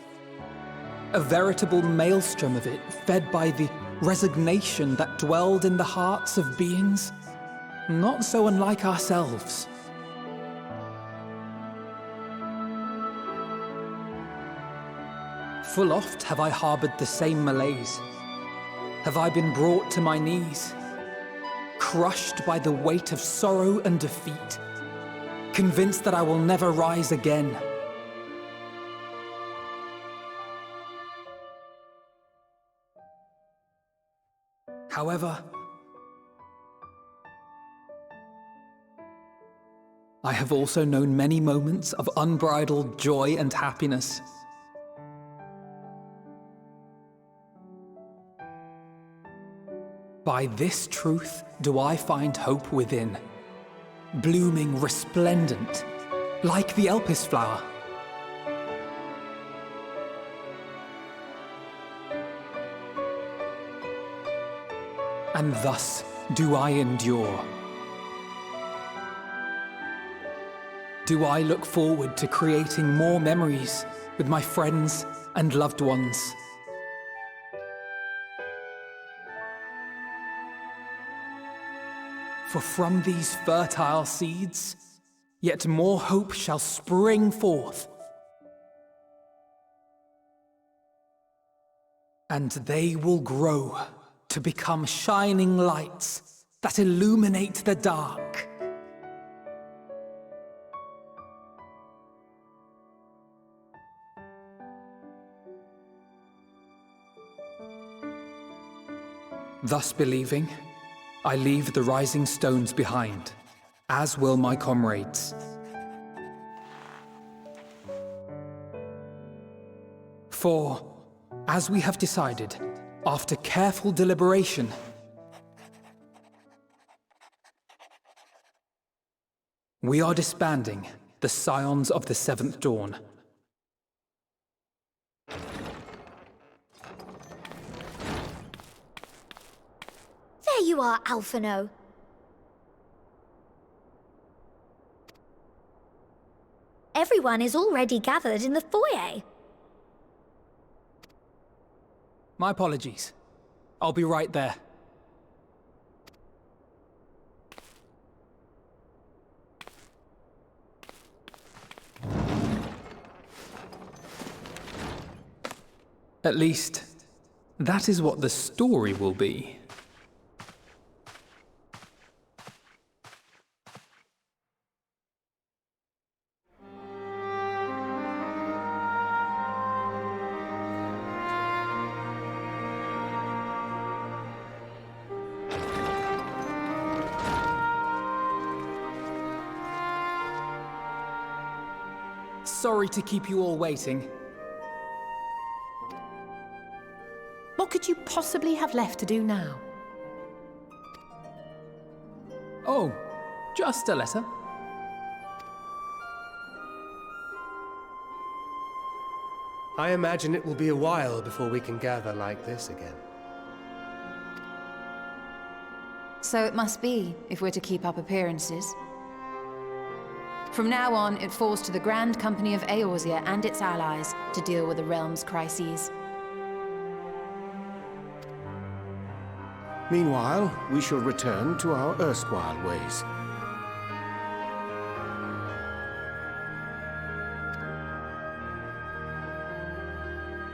a veritable maelstrom of it, fed by the resignation that dwelled in the hearts of beings not so unlike ourselves. Full oft have I harbored the same malaise. Have I been brought to my knees, crushed by the weight of sorrow and defeat, convinced that I will never rise again. However, I have also known many moments of unbridled joy and happiness. By this truth do I find hope within, blooming resplendent, like the Elpis flower. And thus do I endure. Do I look forward to creating more memories with my friends and loved ones. For from these fertile seeds, yet more hope shall spring forth. And they will grow to become shining lights that illuminate the dark. Thus believing, I leave the rising stones behind, as will my comrades. For, as we have decided, after careful deliberation, we are disbanding the Scions of the Seventh Dawn. There you are, Alphino. Everyone is already gathered in the foyer. My apologies. I'll be right there. At least, that is what the story will be. Sorry to keep you all waiting. What could you possibly have left to do now? Oh, just a letter. I imagine it will be a while before we can gather like this again. So it must be, if we're to keep up appearances. From now on, it falls to the Grand Company of Eorzea and its allies to deal with the realm's crises. Meanwhile, we shall return to our erstwhile ways.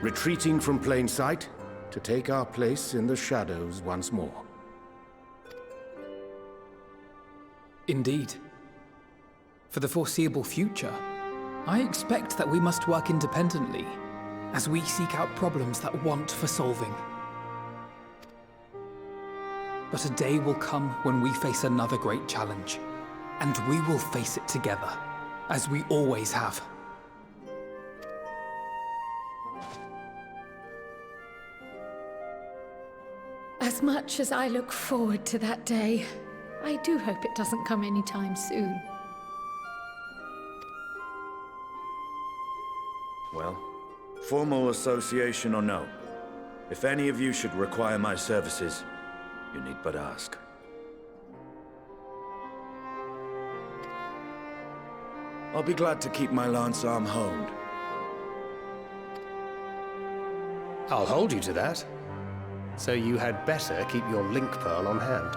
retreating from plain sight to take our place in the shadows once more. Indeed. For the foreseeable future, I expect that we must work independently as we seek out problems that want for solving. But a day will come when we face another great challenge, and we will face it together, as we always have. As much as I look forward to that day, I do hope it doesn't come anytime soon. Well, formal association or no, if any of you should require my services, you need but ask. I'll be glad to keep my lance arm honed. I'll hold you to that. So you had better keep your link pearl on hand.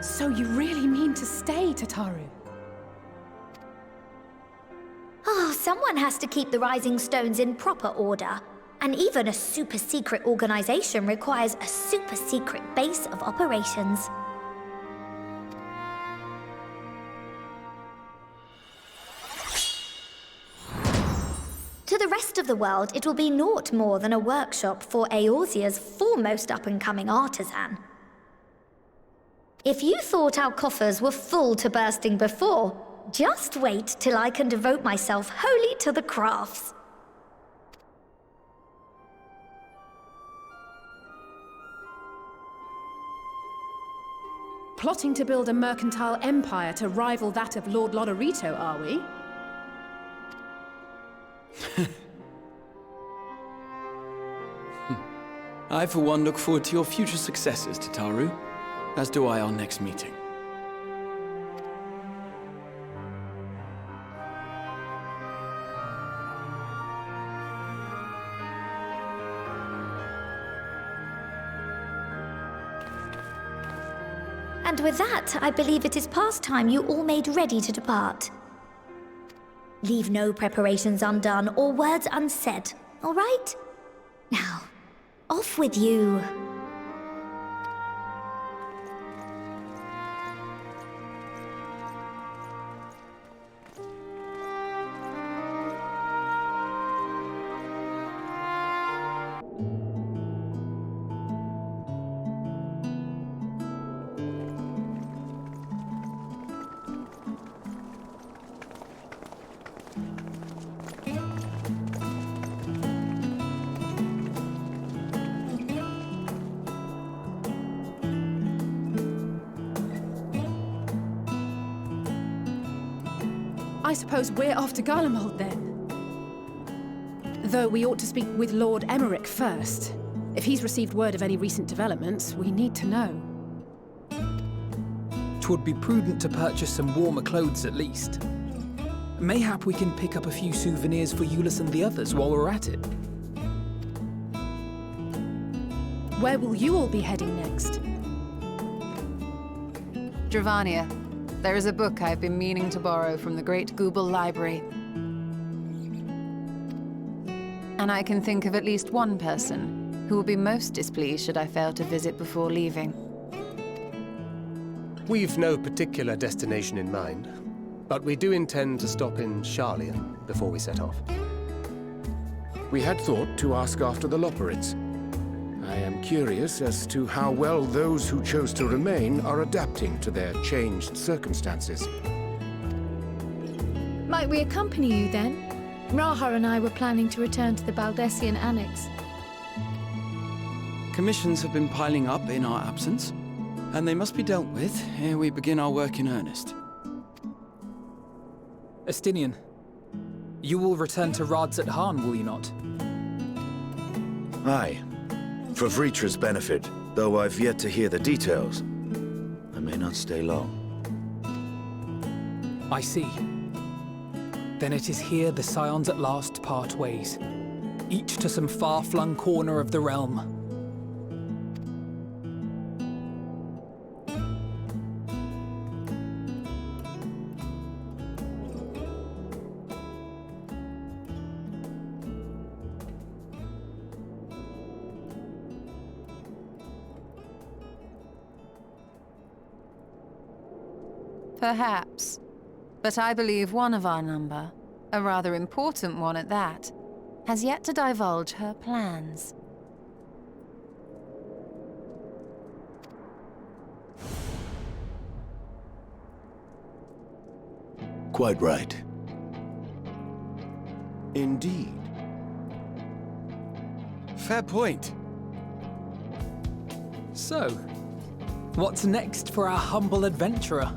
So you really mean to stay, Tataru? Oh, someone has to keep the Rising Stones in proper order. And even a super-secret organization requires a super-secret base of operations. To the rest of the world, it will be naught more than a workshop for Eorzea's foremost up-and-coming artisan. If you thought our coffers were full to bursting before, just wait till I can devote myself wholly to the crafts. Plotting to build a mercantile empire to rival that of Lord Lodorito, are we? I, for one, look forward to your future successes, Tataru. As do I our next meeting. And with that, I believe it is past time you all made ready to depart. Leave no preparations undone or words unsaid, all right? Now, off with you. I suppose we're off to Garlemald then. Though we ought to speak with Lord Emmerich first. If he's received word of any recent developments, we need to know. 'Twould be prudent to purchase some warmer clothes at least. Mayhap we can pick up a few souvenirs for Euless and the others while we're at it. Where will you all be heading next? Dravania. There is a book I've been meaning to borrow from the Great Google Library. And I can think of at least one person who will be most displeased should I fail to visit before leaving. We've no particular destination in mind, but we do intend to stop in Shalia before we set off. We had thought to ask after the Loperids. I am curious as to how well those who chose to remain are adapting to their changed circumstances. Might we accompany you then? Raha and I were planning to return to the Baldessian Annex. Commissions have been piling up in our absence, and they must be dealt with ere we begin our work in earnest. Estinian, you will return to Radzat Han, will you not? Aye. For Vritra's benefit, though I've yet to hear the details. I may not stay long. I see. Then it is here the Scions at last part ways, each to some far-flung corner of the realm. Perhaps. But I believe one of our number, a rather important one at that, has yet to divulge her plans. Quite right. Indeed. Fair point. So, what's next for our humble adventurer?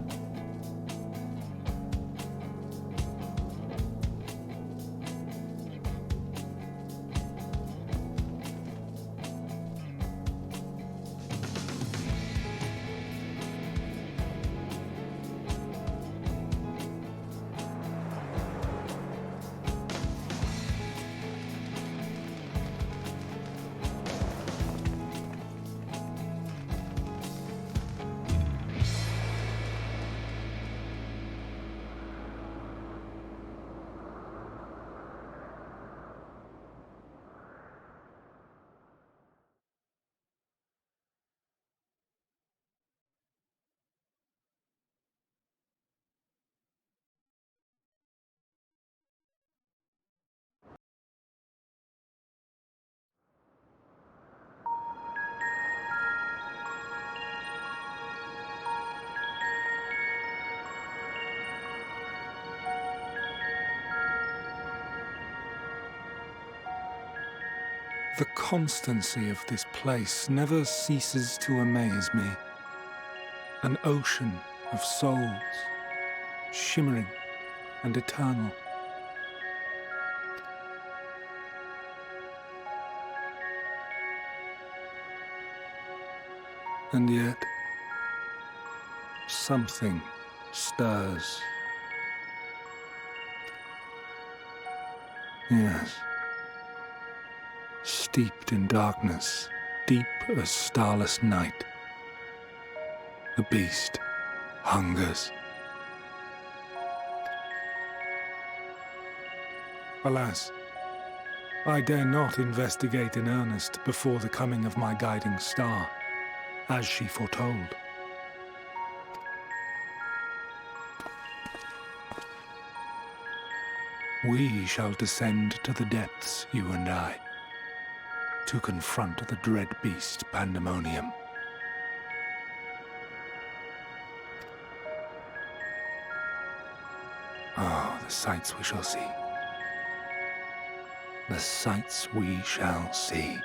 The constancy of this place never ceases to amaze me. An ocean of souls, shimmering and eternal. And yet, something stirs. Yes. Steeped in darkness, deep as starless night, the beast hungers. Alas, I dare not investigate in earnest before the coming of my guiding star, as she foretold. We shall descend to the depths, you and I, to confront the dread beast Pandemonium. Oh, the sights we shall see. The sights we shall see.